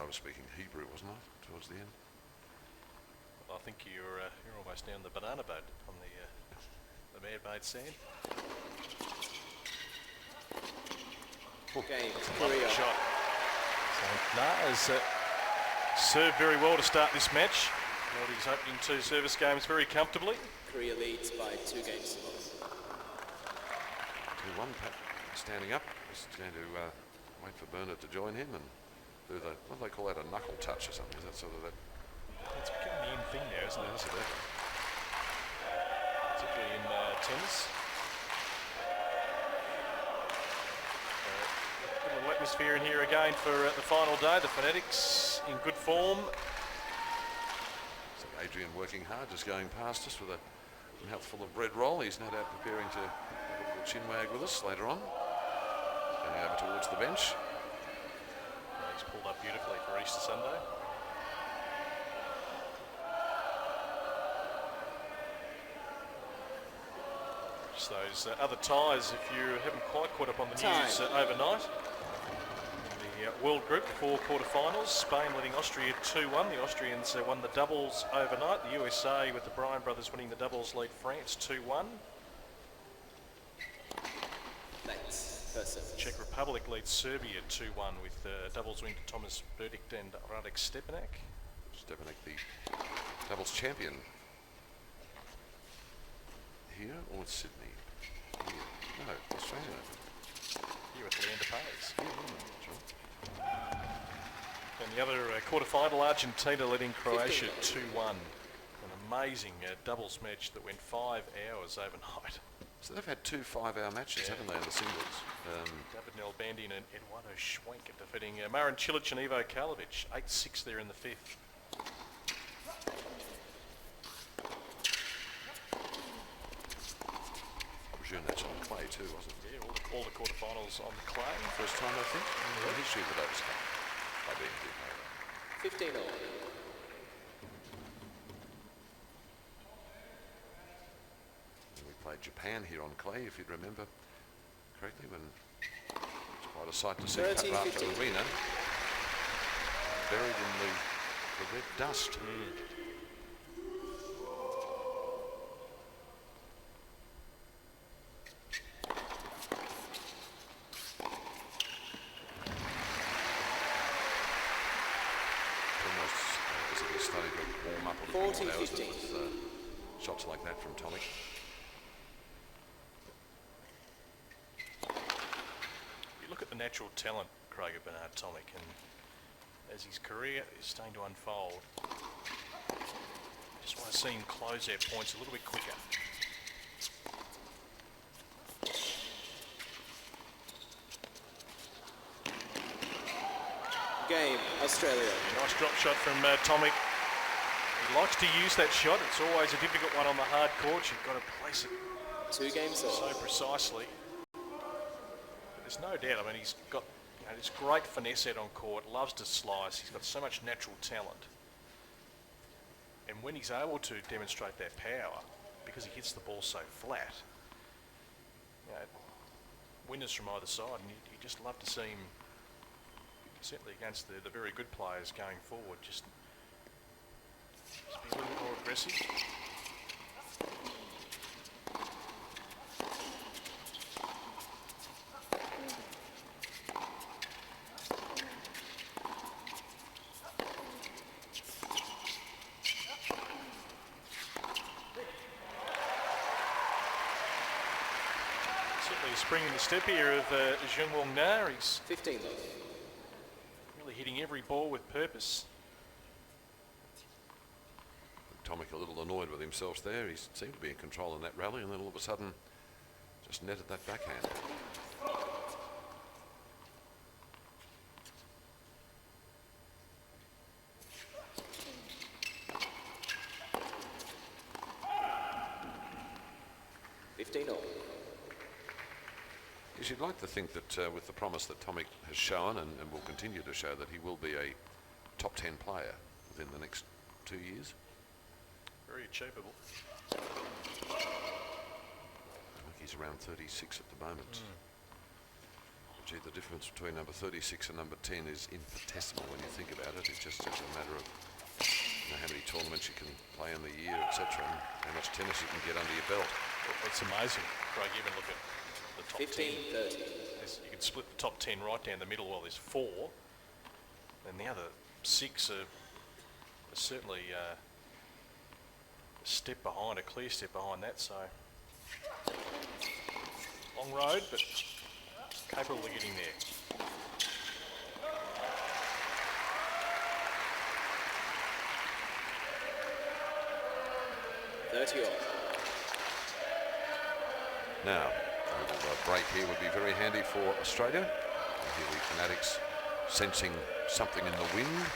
I: I was speaking Hebrew, wasn't I, towards the end?
B: I think you're almost down the banana boat on the man-made sand.
J: Game,
B: Lovely
J: Korea.
B: shot. So Na has served very well to start this match. Held his opening 2 service games very comfortably.
J: Korea leads by 2 games.
I: 2-1, Pat standing up. Just going to wait for Bernard to join him and do the, what do they call that, a knuckle touch or something? Is that sort of that?
B: It's becoming the in thing now, isn't it?
I: That's it.
B: Particularly in tennis. A little atmosphere in here again for the final day. The Fanatics in good form.
I: So Adrian working hard, just going past us with a mouthful of bread roll. He's no doubt preparing to have a little chin wag with us later on. Going over towards the bench.
B: He's pulled up beautifully for Easter Sunday. Just those other ties, if you haven't quite caught up on the news overnight. In the World Group, 4 quarterfinals. Spain leading Austria 2-1. The Austrians won the doubles overnight. The USA, with the Bryan brothers winning the doubles, lead France 2-1.
J: Thanks. per set.
B: Czech Republic leads Serbia 2-1 with doubles win to Thomas Verdict and Radek Stepanek.
I: Stepanek, the doubles champion here or Sydney? Here. No, Australian Open.
B: Here with Leander Paes.
I: Yeah, that's right.
B: And the other quarter-final, Argentina leading Croatia 2-1. An amazing doubles match that went 5 hours overnight.
I: So they've had 2 5-hour matches, haven't they, in the singles?
B: David Nalbandian and Eduardo Schwenk defeating Marin Cilic and Ivo Karlovic. 8-6 there in the 5th.
I: I presume that's on clay too, wasn't it?
B: Yeah, all the quarterfinals on clay.
I: First time, I think, in the history of the Davis Cup. I bet you did know that.
J: 15 all.
I: We played Japan here on clay, if you'd remember correctly, when it's quite a sight to see
J: 30,
I: Paparata
J: 15.
I: Arena buried in the red dust. Almost as if he's starting to warm up a little
J: 40,
I: more now, isn't
J: 15.
I: it, with shots like that from Tomic.
B: You look at the natural talent, Craig, of Bernard Tomic, and as his career is starting to unfold, just want to see him close out points a little bit quicker.
J: Game, Australia.
B: Nice drop shot from Tomic. He likes to use that shot. It's always a difficult one on the hard court. You've got to place it
J: 2 games all.
B: so precisely. But there's no doubt. I mean, he's got this great finesse out on court. Loves to slice. He's got so much natural talent. And when he's able to demonstrate that power, because he hits the ball so flat, winners from either side, and you just love to see him, certainly against the very good players going forward, just be a little bit more aggressive. Certainly a spring in the step here of Jung-Woong Na. He's
J: 15 all.
B: really hitting every ball with purpose.
I: Tomic a little annoyed with himself there. He seemed to be in control in that rally, and then all of a sudden just netted that backhand. Yes, you'd like to think that with the promise that Tomic has shown and will continue to show, that he will be a top 10 player within the next 2 years.
B: Very achievable.
I: I think he's around 36 at the moment. Gee, the difference between number 36 and number 10 is infinitesimal when you think about it. It's just a matter of how many tournaments you can play in the year, etc., and how much tennis you can get under your belt.
B: It's amazing, Craig. Even look at the top
J: 15,
B: 10.
J: 30.
B: You can split the top 10 right down the middle. Well, there's 4, and the other 6 are certainly a step behind, a clear step behind that. So long road, but capable of getting there.
I: Now, a little break here would be very handy for Australia. Here the Fanatics sensing something in the wind.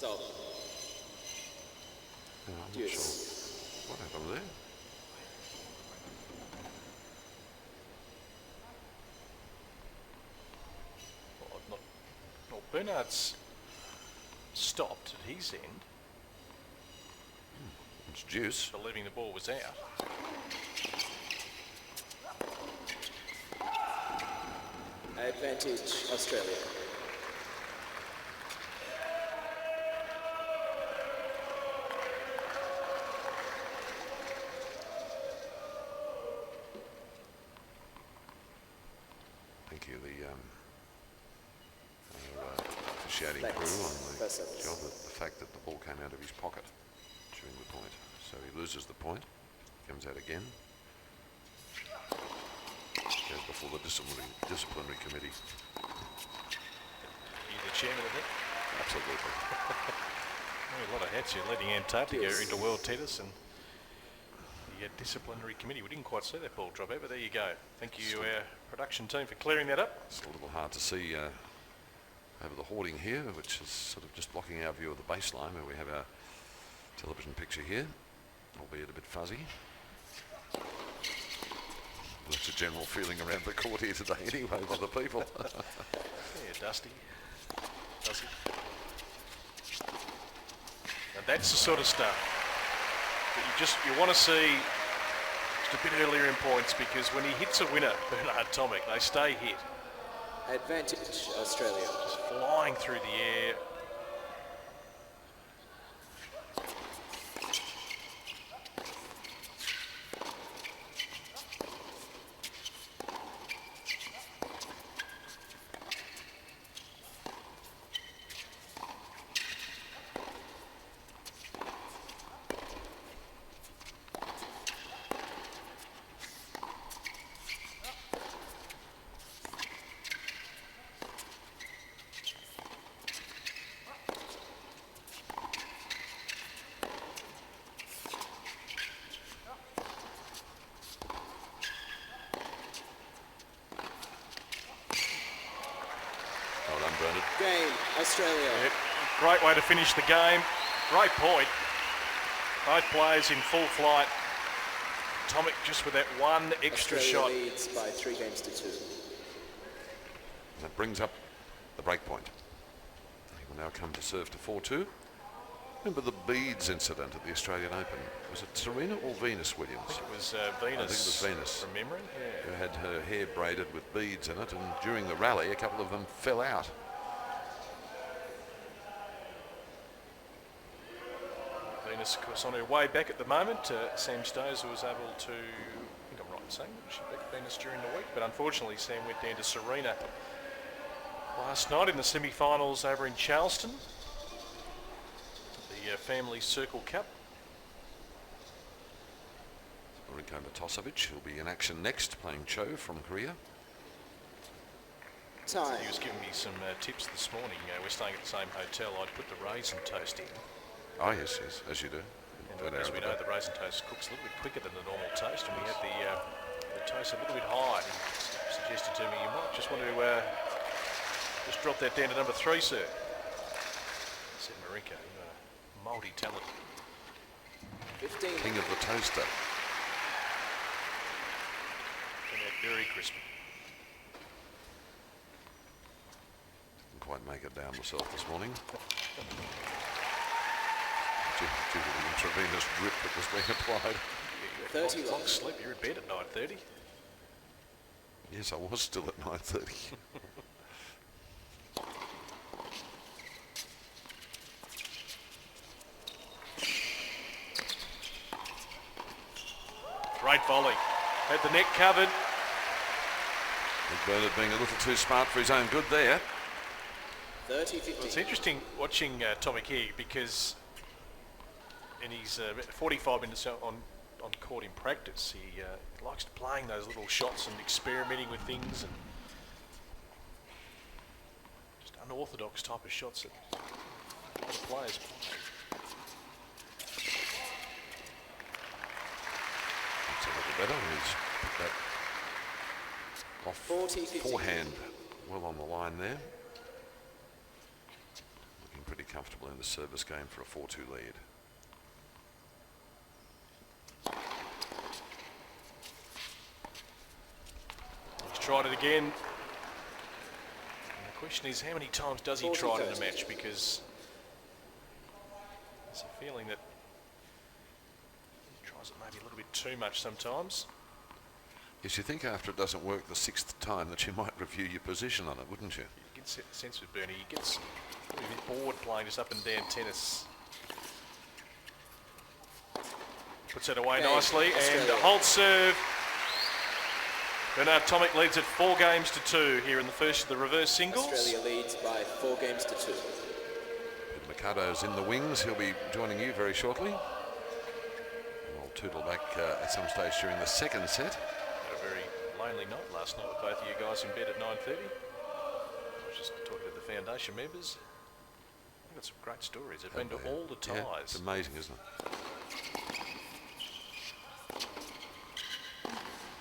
J: Stop.
I: I'm not
J: Deuce.
I: sure what happened there.
B: Well, Bernard's stopped at his end,
I: It's deuce.
B: believing the ball was out.
J: Advantage Australia.
I: Thank you, the officiating crew on the
J: First service.
I: job of the fact that the ball came out of his pocket during the point. So he loses the point, comes out again. Goes before the disciplinary committee.
B: You're the chairman of it.
I: Absolutely.
B: A lot of hats here, leading Antarctica into world tennis and the disciplinary committee. We didn't quite see that ball drop out, but there you go. Thank you, our production team, for clearing that up.
I: It's a little hard to see over the hoarding here, which is sort of just blocking our view of the baseline where we have our television picture here, albeit a bit fuzzy. That's a general feeling around the court here today anyway by the people.
B: Yeah, dusty. Dusty. And that's the sort of stuff that you want to see just a bit earlier in points, because when he hits a winner, Bernard Tomic, they stay hit.
J: Advantage Australia.
B: Just flying through the air.
I: Well done, Bernard.
J: Game Australia.
B: Yep. Great way to finish the game. Great point. Both players in full flight. Tomic just with that one extra
J: Australia
B: shot.
J: leads by 3 games to 2.
I: That brings up the break point. He will now come to serve to 4-2. Remember the beads incident at the Australian Open? Was it Serena or Venus Williams?
B: I think it was
I: I think it
B: Venus.
I: was Venus.
B: From memory, yeah.
I: Who had her hair braided with beads in it, and during the rally a couple of them fell out.
B: Venus, of course, on her way back at the moment. Sam Stosur was able to, I think I'm right in saying, she beat Venus during the week, but unfortunately Sam went down to Serena last night in the semi-finals over in Charleston, the Family Circle Cup.
I: Marinko Matosevic will be in action next, playing Cho from Korea.
J: Time.
B: He was giving me some tips this morning. We're staying at the same hotel. I'd put the raisin toast in.
I: Oh yes, yes, as you do.
B: And as we know, the raisin toast cooks a little bit quicker than the normal toast, and we had the toast a little bit high. And he suggested to me, you might just want to just drop that down to number 3, sir. Said Marinko, multi-talented.
J: 15.
I: King of the toaster.
B: And that very crispy.
I: Didn't quite make it down myself this morning. Due to the intravenous drip that was being applied.
J: 30
B: Long
J: long.
B: sleep. You're in bed at 9:30.
I: Yes, I was still at 9:30.
B: Great volley. Had the net covered.
I: Big Bernard being a little too smart for his own good there.
J: 30-15.
B: It's interesting watching Tomic here, because in his 45 minutes on court in practice, he likes playing those little shots and experimenting with things, and just unorthodox type of shots that other players play.
I: It's a little better. He's put that off
J: 40-15.
I: forehand well on the line there. Looking pretty comfortable. comfortable in the service game for a 4-2 lead.
B: He's tried it again. And the question is, how many times does he try it in a match? Because there's a feeling that he tries it maybe a little bit too much sometimes.
I: Yes, you think after it doesn't work the 6th time that you might review your position on it, wouldn't you?
B: You get the sense with Bernie, he gets a bit bored playing just up and down tennis. Puts it away nicely, and holds serve. Bernard Tomic leads at 4-2 here in the first of the reverse singles.
J: Australia leads by 4-2.
I: Peter Mercado's in the wings. He'll be joining you very shortly. And I'll tootle back at some stage during the second set.
B: Had a very lonely night last night with both of you guys in bed at 9:30. I was just talking to the foundation members. I've got some great stories. They've been to all the ties.
I: Yeah, it's amazing, isn't it?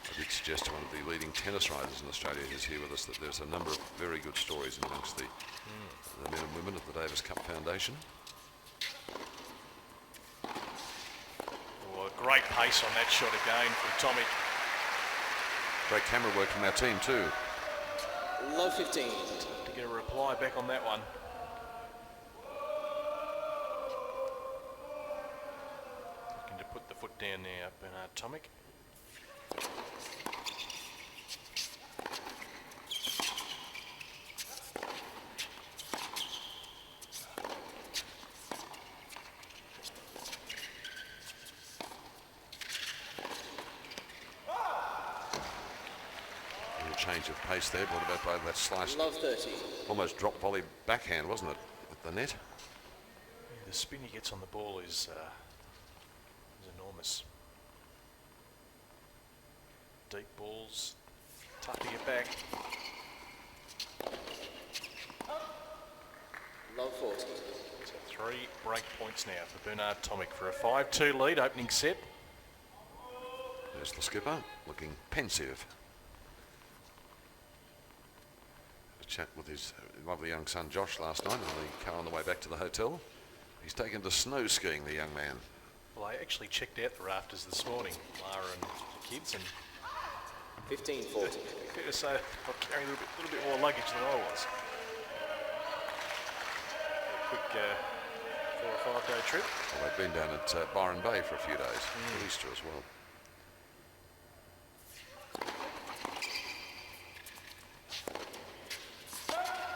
I: I did suggest to one of the leading tennis writers in Australia who's here with us that there's a number of very good stories amongst the men and women of the Davis Cup Foundation.
B: Oh, great pace on that shot again from Tomic.
I: Great camera work from our team too.
J: Love 15.
B: To get a reply back on that one. Looking to put the foot down now, Bernard Tomic.
I: Change of pace there, brought about by that slice.
J: Love 30.
I: Almost drop volley backhand, wasn't it, at the net?
B: Yeah, the spin he gets on the ball is enormous. Deep balls, tough to get back.
J: Love 40.
B: So 3 break points now for Bernard Tomic for a 5-2 lead opening set.
I: There's the skipper, looking pensive. Chat with his lovely young son Josh last night in the car on the way back to the hotel. He's taken to snow skiing, the young man.
B: Well, I actually checked out the rafters this morning, Lara and the kids, and
J: 15-40.
B: fair to say I'm carrying a little bit more luggage than I was. A quick 4 or 5 day trip.
I: Well, they've been down at Byron Bay for a few days, for Easter as well.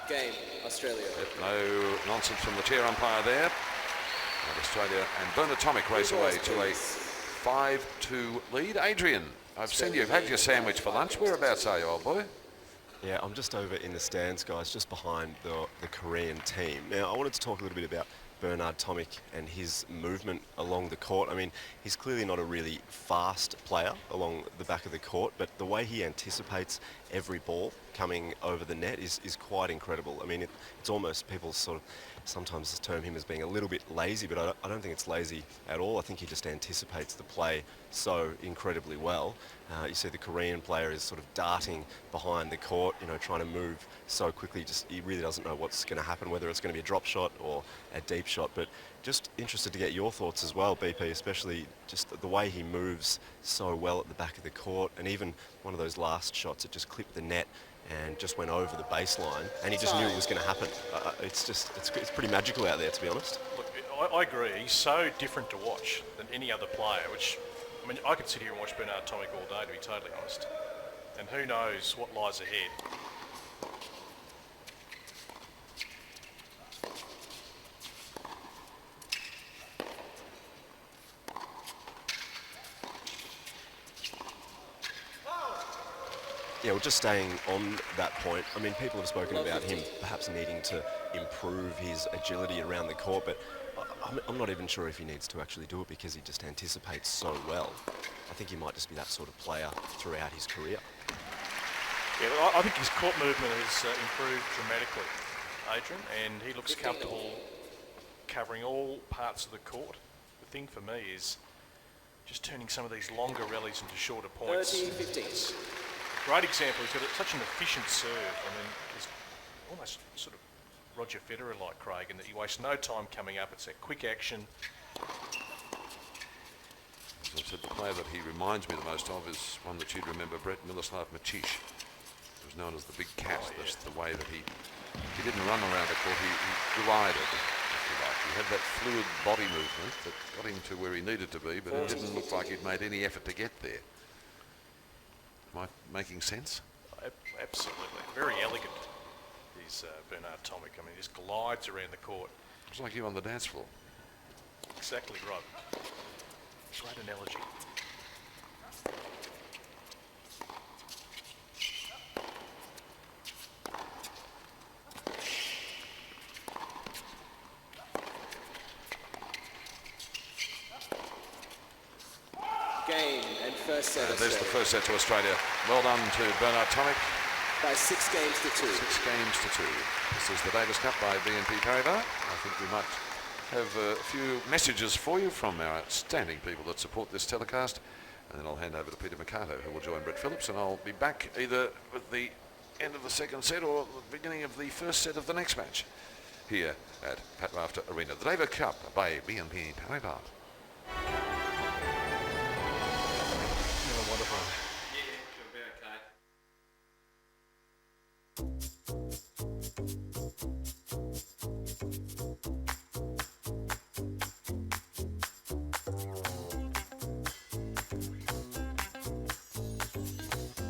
J: Game, Australia.
I: Yep, no nonsense from the chair umpire there. And Australia and Bernard Tomic race away to a 5-2 lead. Adrian, I've seen you've had your sandwich for lunch. Whereabouts are you, old boy?
G: Yeah, I'm just over in the stands, guys, just behind the Korean team. Now, I wanted to talk a little bit about Bernard Tomic and his movement along the court. I mean, he's clearly not a really fast player along the back of the court, but the way he anticipates every ball coming over the net is quite incredible. I mean, it's almost, people sort of sometimes term him as being a little bit lazy, but I don't think it's lazy at all. I think he just anticipates the play so incredibly well. You see the Korean player is sort of darting behind the court, you know, trying to move so quickly. He really doesn't know what's going to happen, whether it's going to be a drop shot or a deep shot. But just interested to get your thoughts as well, BP, especially just the way he moves so well at the back of the court, and even one of those last shots, it just clipped the net and just went over the baseline, and he just knew it was going to happen. It's pretty magical out there, to be honest.
B: Look, I agree. He's so different to watch than any other player, which, I mean, I could sit here and watch Bernard Tomic all day, to be totally honest. And who knows what lies ahead.
G: Yeah, well, just staying on that point, I mean, people have spoken about him perhaps needing to improve his agility around the court, but I'm not even sure if he needs to actually do it because he just anticipates so well. I think he might just be that sort of player throughout his career.
B: Yeah, well, I think his court movement has improved dramatically, Adrian, and he looks comfortable covering all parts of the court. The thing for me is just turning some of these longer rallies into shorter points.
J: 30-15.
B: Great example. He's got such an efficient serve. I mean, he's almost sort of Roger Federer like, Craig, in that he wastes no time coming up. It's a quick action.
I: As I said, the player that he reminds me the most of is one that you'd remember, Brett, Miloslav Macic. He was known as the Big Cat. That's the way that he didn't run around the court, he glided, if you like. He had that fluid body movement that got him to where he needed to be, but it didn't look like he'd made any effort to get there. Am I making sense?
B: Absolutely. Very elegant, is Bernard Tomic. I mean, he just glides around the court.
I: It's like you on the dance floor.
B: Exactly right. Great analogy.
J: Game and first set.
I: There's the first set to Australia. Well done to Bernard Tomic.
J: By 6 games to 2.
I: 6 games to 2. This is the Davis Cup by BNP Paribas. I think we might have a few messages for you from our outstanding people that support this telecast. And then I'll hand over to Peter Mercado, who will join Brett Phillips, and I'll be back either with the end of the second set or the beginning of the first set of the next match here at Pat Rafter Arena. The Davis Cup by BNP Paribas.
B: Wonderful.
A: Yeah, it'll be okay.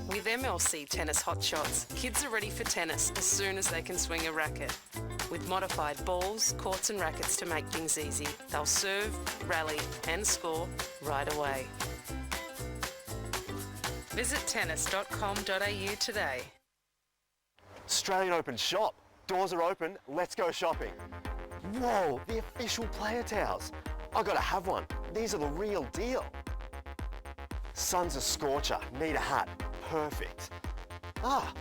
F: With MLC Tennis Hot Shots, kids are ready for tennis as soon as they can swing a racket. With modified balls, courts and rackets to make things easy, they'll serve, rally and score right away. Visit tennis.com.au today.
G: Australian Open shop. Doors are open. Let's go shopping. Whoa, the official player towels. I gotta have one. These are the real deal. Sun's a scorcher. Need a hat. Perfect. Ah.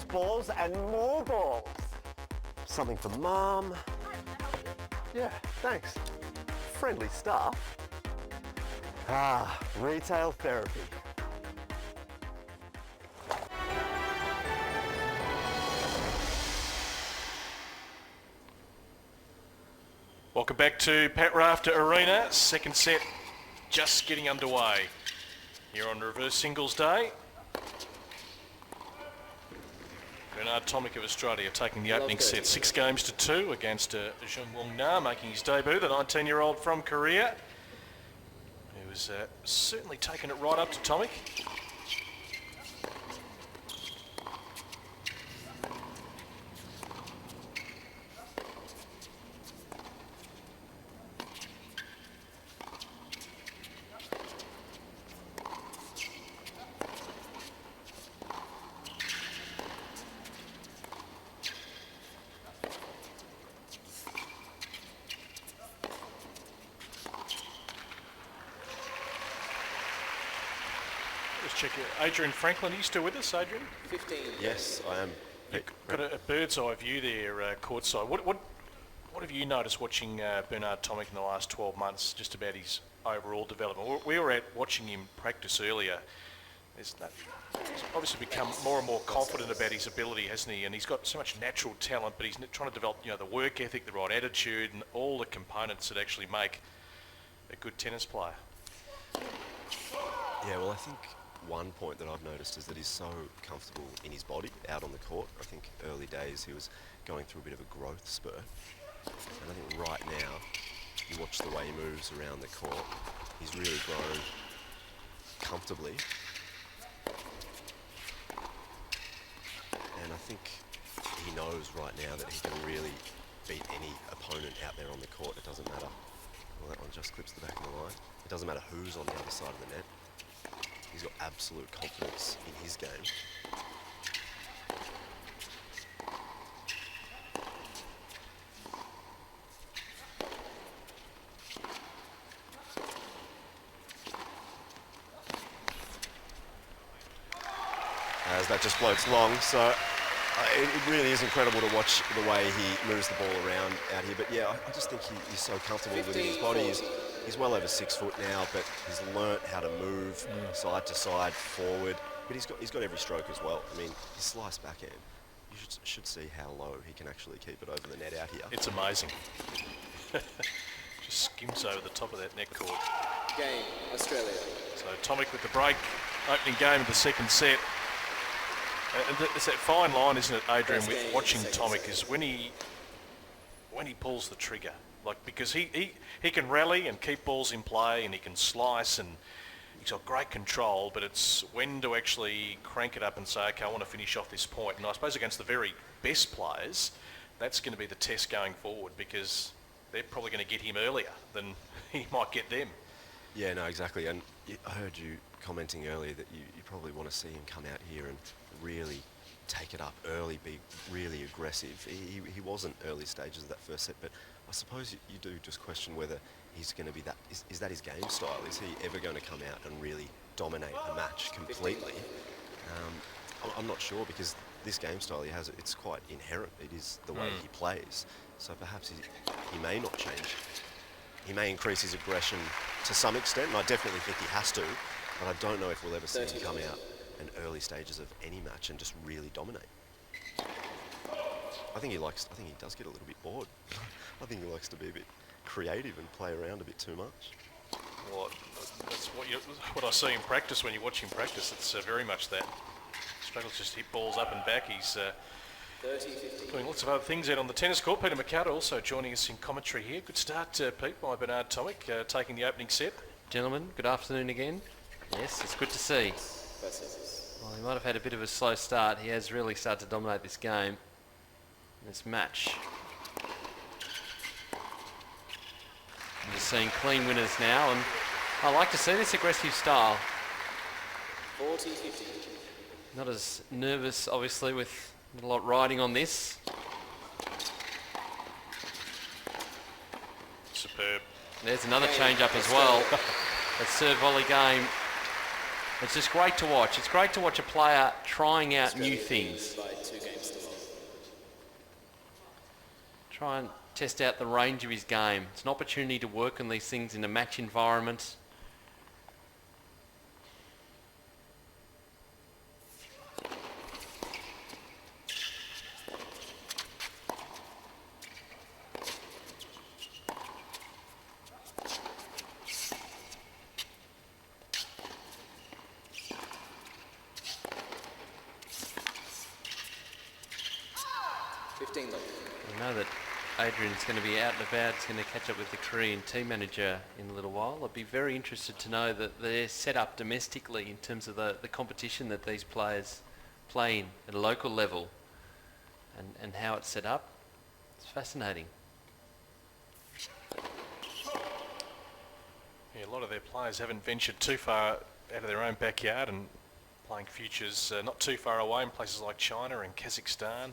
G: Balls, and more balls. Something for Mum. Yeah, thanks. Friendly staff. Ah, retail therapy.
B: Welcome back to Pat Rafter Arena. Second set just getting underway here on Reverse Singles Day. Bernard Tomic of Australia taking the opening set 6 games to 2 against Jung-Woong Na, making his debut, the 19-year-old from Korea. He was certainly taking it right up to Tomic. Check it. Adrian Franklin, are you still with us, Adrian?
J: 15.
G: Yes, I am.
B: Got a bird's eye view there, courtside. What have you noticed watching Bernard Tomic in the last 12 months, just about his overall development? We were out watching him practice earlier. He's obviously become more and more confident about his ability, hasn't he? And he's got so much natural talent, but he's trying to develop, the work ethic, the right attitude, and all the components that actually make a good tennis player.
K: Yeah, well, I think one point that I've noticed is that he's so comfortable in his body out on the court. I think early days he was going through a bit of a growth spurt. And I think right now, you watch the way he moves around the court, he's really grown comfortably. And I think he knows right now that he can really beat any opponent out there on the court. It doesn't matter. Well, that one just clips the back of the line. It doesn't matter who's on the other side of the net. He's got absolute confidence in his game.
G: As that just floats long, so it really is incredible to watch the way he moves the ball around out here. But yeah, I just think he's so comfortable within his body. He's well over 6 foot now, but he's learnt how to move side to side, forward. But he's got every stroke as well. I mean, his slice backhand
K: you should see how low he can actually keep it over the net out here.
B: It's amazing. Just skims over the top of that net cord.
J: Game, Australia.
B: So Tomic with the break, opening game of the second set. And it's that fine line, isn't it, Adrian, with watching Tomic, is when he pulls the trigger. Like, because he can rally and keep balls in play, and he can slice, and he's got great control, but it's when to actually crank it up and say, okay, I want to finish off this point. And I suppose against the very best players, that's going to be the test going forward, because they're probably going to get him earlier than he might get them.
K: Yeah, no, exactly. And I heard you commenting earlier that you probably want to see him come out here and really take it up early, be really aggressive. He wasn't early stages of that first set, but I suppose you do just question whether he's going to be that. Is that his game style? Is he ever going to come out and really dominate the match completely? I'm not sure, because this game style he has, it's quite inherent. It is the way he plays. So perhaps he may not change. He may increase his aggression to some extent, and I definitely think he has to, but I don't know if we'll ever see him come out in early stages of any match and just really dominate. I think he does get a little bit bored. I think he likes to be a bit creative and play around a bit too much.
B: Well, that's what I see in practice. When you watch him practice, it's very much that. Struggles just hit balls up and back. He's doing lots of other things out on the tennis court. Peter McCarter also joining us in commentary here. Good start, Pete, by Bernard Tomic, taking the opening set.
A: Gentlemen, good afternoon again. Yes, it's good to see. Well, he might have had a bit of a slow start. He has really started to dominate this game, this match. I'm just seeing clean winners now, and I like to see this aggressive style.
J: 40-50.
A: Not as nervous, obviously, with a lot riding on this.
B: Superb.
A: There's another change-up as well. That serve volley game. It's just great to watch. It's great to watch a player trying out new things. Try and test out the range of his game. It's an opportunity to work on these things in a match environment. We know that Adrian's going to be out and about. He's going to catch up with the Korean team manager in a little while. I'd be very interested to know that they're set up domestically in terms of the competition that these players play in at a local level, and how it's set up. It's fascinating.
B: Yeah, a lot of their players haven't ventured too far out of their own backyard and playing futures not too far away in places like China and Kazakhstan.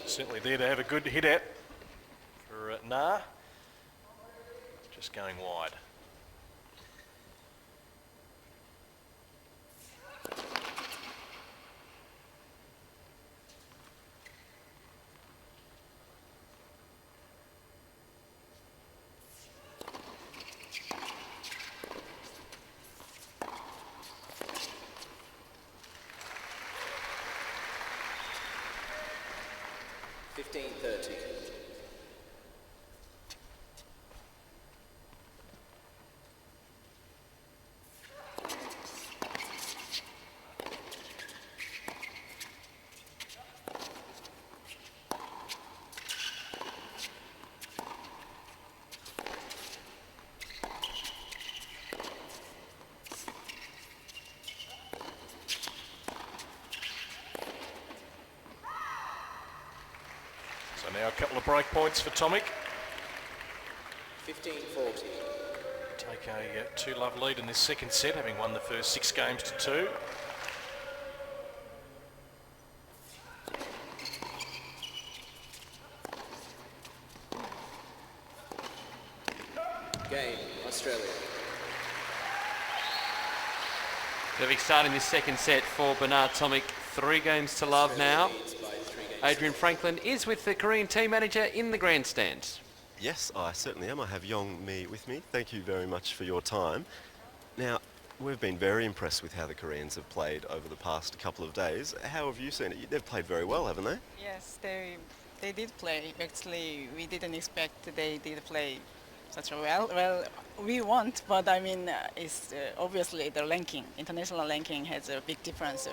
B: Certainly there to have a good hit at for Na. Just going wide. So now a couple of break points for Tomic.
J: 15-40.
B: Take a 2-love lead in this second set, having won the first 6 games to 2.
J: Game, Australia.
A: Perfect start in this second set for Bernard Tomic. 3 games to love now. Adrian Franklin is with the Korean team manager in the grandstand.
K: Yes, I certainly am. I have Jung-Woong Na with me. Thank you very much for your time. Now, We've been very impressed with how the Koreans have played over the past couple of days. How have you seen it? They've played very well, haven't they?
L: Yes, they did play. Actually, we didn't expect they did play such well. Well, we want, but I mean, it's obviously the ranking, international ranking has a big difference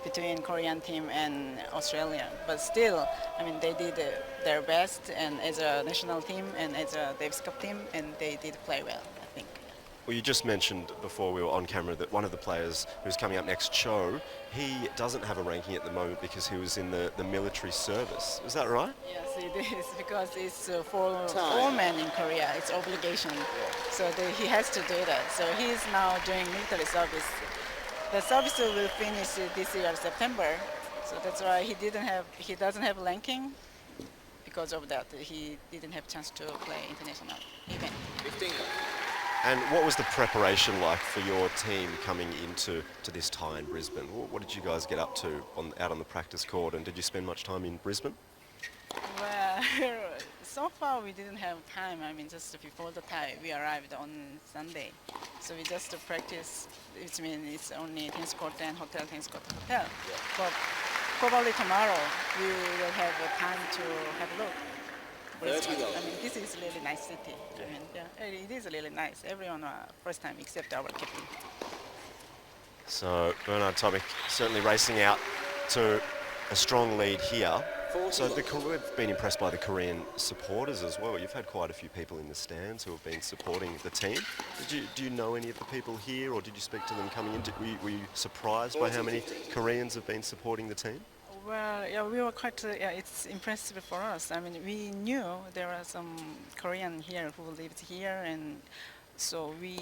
L: between Korean team and Australia. But still, I mean, they did their best, and as a national team and as a Davis Cup team, and they did play well, I think.
K: Well, you just mentioned before we were on camera that one of the players who's coming up next, Cho, he doesn't have a ranking at the moment because he was in the military service. Is that right?
L: Yes, it is, because it's for men in Korea. It's obligation. So he has to do that. So he is now doing military service. The service will finish this year, September. So that's why he doesn't have ranking. Because of that, he didn't have chance to play international event.
J: 15.
K: And what was the preparation like for your team coming into this tie in Brisbane? What did you guys get up to out on the practice court, and did you spend much time in Brisbane?
L: Well, so far we didn't have time. I mean, just before the tie, we arrived on Sunday. So we just practice, which means it's only tennis court and hotel, tennis court, hotel. Yeah. But probably tomorrow we will have time to have a look. I mean, this is a really nice city. Yeah. I mean, yeah, it is really nice. Everyone first time except our captain.
K: So Bernard Tomic certainly racing out to a strong lead here. So we've been impressed by the Korean supporters as well. You've had quite a few people in the stands who have been supporting the team. Do you know any of the people here, or did you speak to them coming in? Were you surprised by how many Koreans have been supporting the team?
L: Well, yeah, we were quite, it's impressive for us. I mean, we knew there are some Korean here who lives here, and so we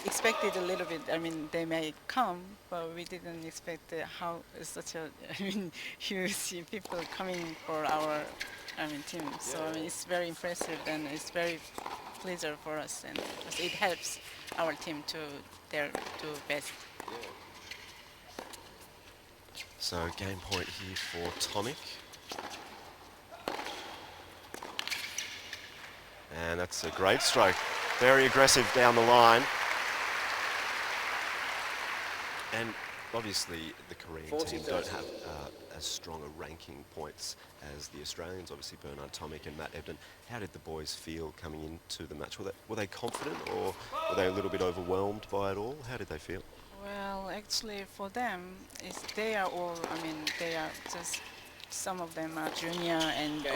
L: expected a little bit, I mean, they may come, but we didn't expect how such a, I mean, huge people coming for our, team. So, I mean, it's very impressive, and it's very pleasure for us, and it helps our team to do best.
K: So game point here for Tomic. And that's a great stroke. Very aggressive down the line. And obviously the Korean team don't have as strong a ranking points as the Australians, obviously Bernard Tomic and Matt Ebden. How did the boys feel coming into the match? Were they confident, or were they a little bit overwhelmed by it all? How did they feel?
L: Well, actually, for them, they are all, I mean, they are just, some of them are junior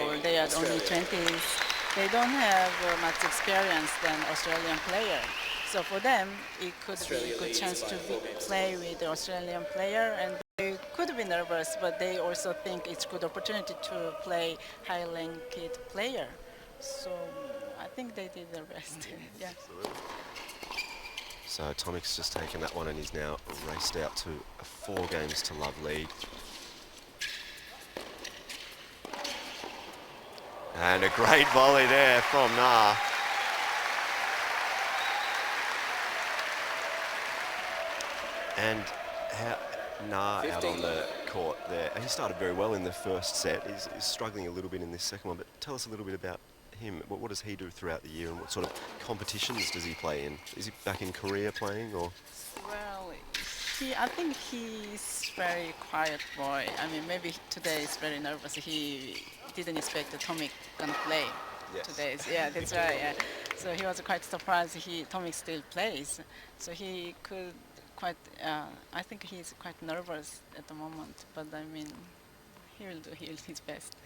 L: or they are only 20s. They don't have much experience than Australian player. So for them, it could be a good chance to play with the Australian player, and they could be nervous, but they also think it's a good opportunity to play high-ranked player. So I think they did their best. Yeah.
K: So Tomic's just taken that one, and he's now raced out to a 4 games to love lead. And a great volley there from Na. And Na out on the court there. He started very well in the first set. He's struggling a little bit in this second one, but tell us a little bit about him. What does he do throughout the year, and what sort of competitions does he play in? Is he back in Korea playing, or?
L: Well, I think he's very quiet boy. I mean, maybe today he's very nervous. He didn't expect the Tomic gonna play today. Yeah, that's right. Yeah. So he was quite surprised. Tomic still plays, so he could quite. I think he's quite nervous at the moment, but I mean, he will do his best.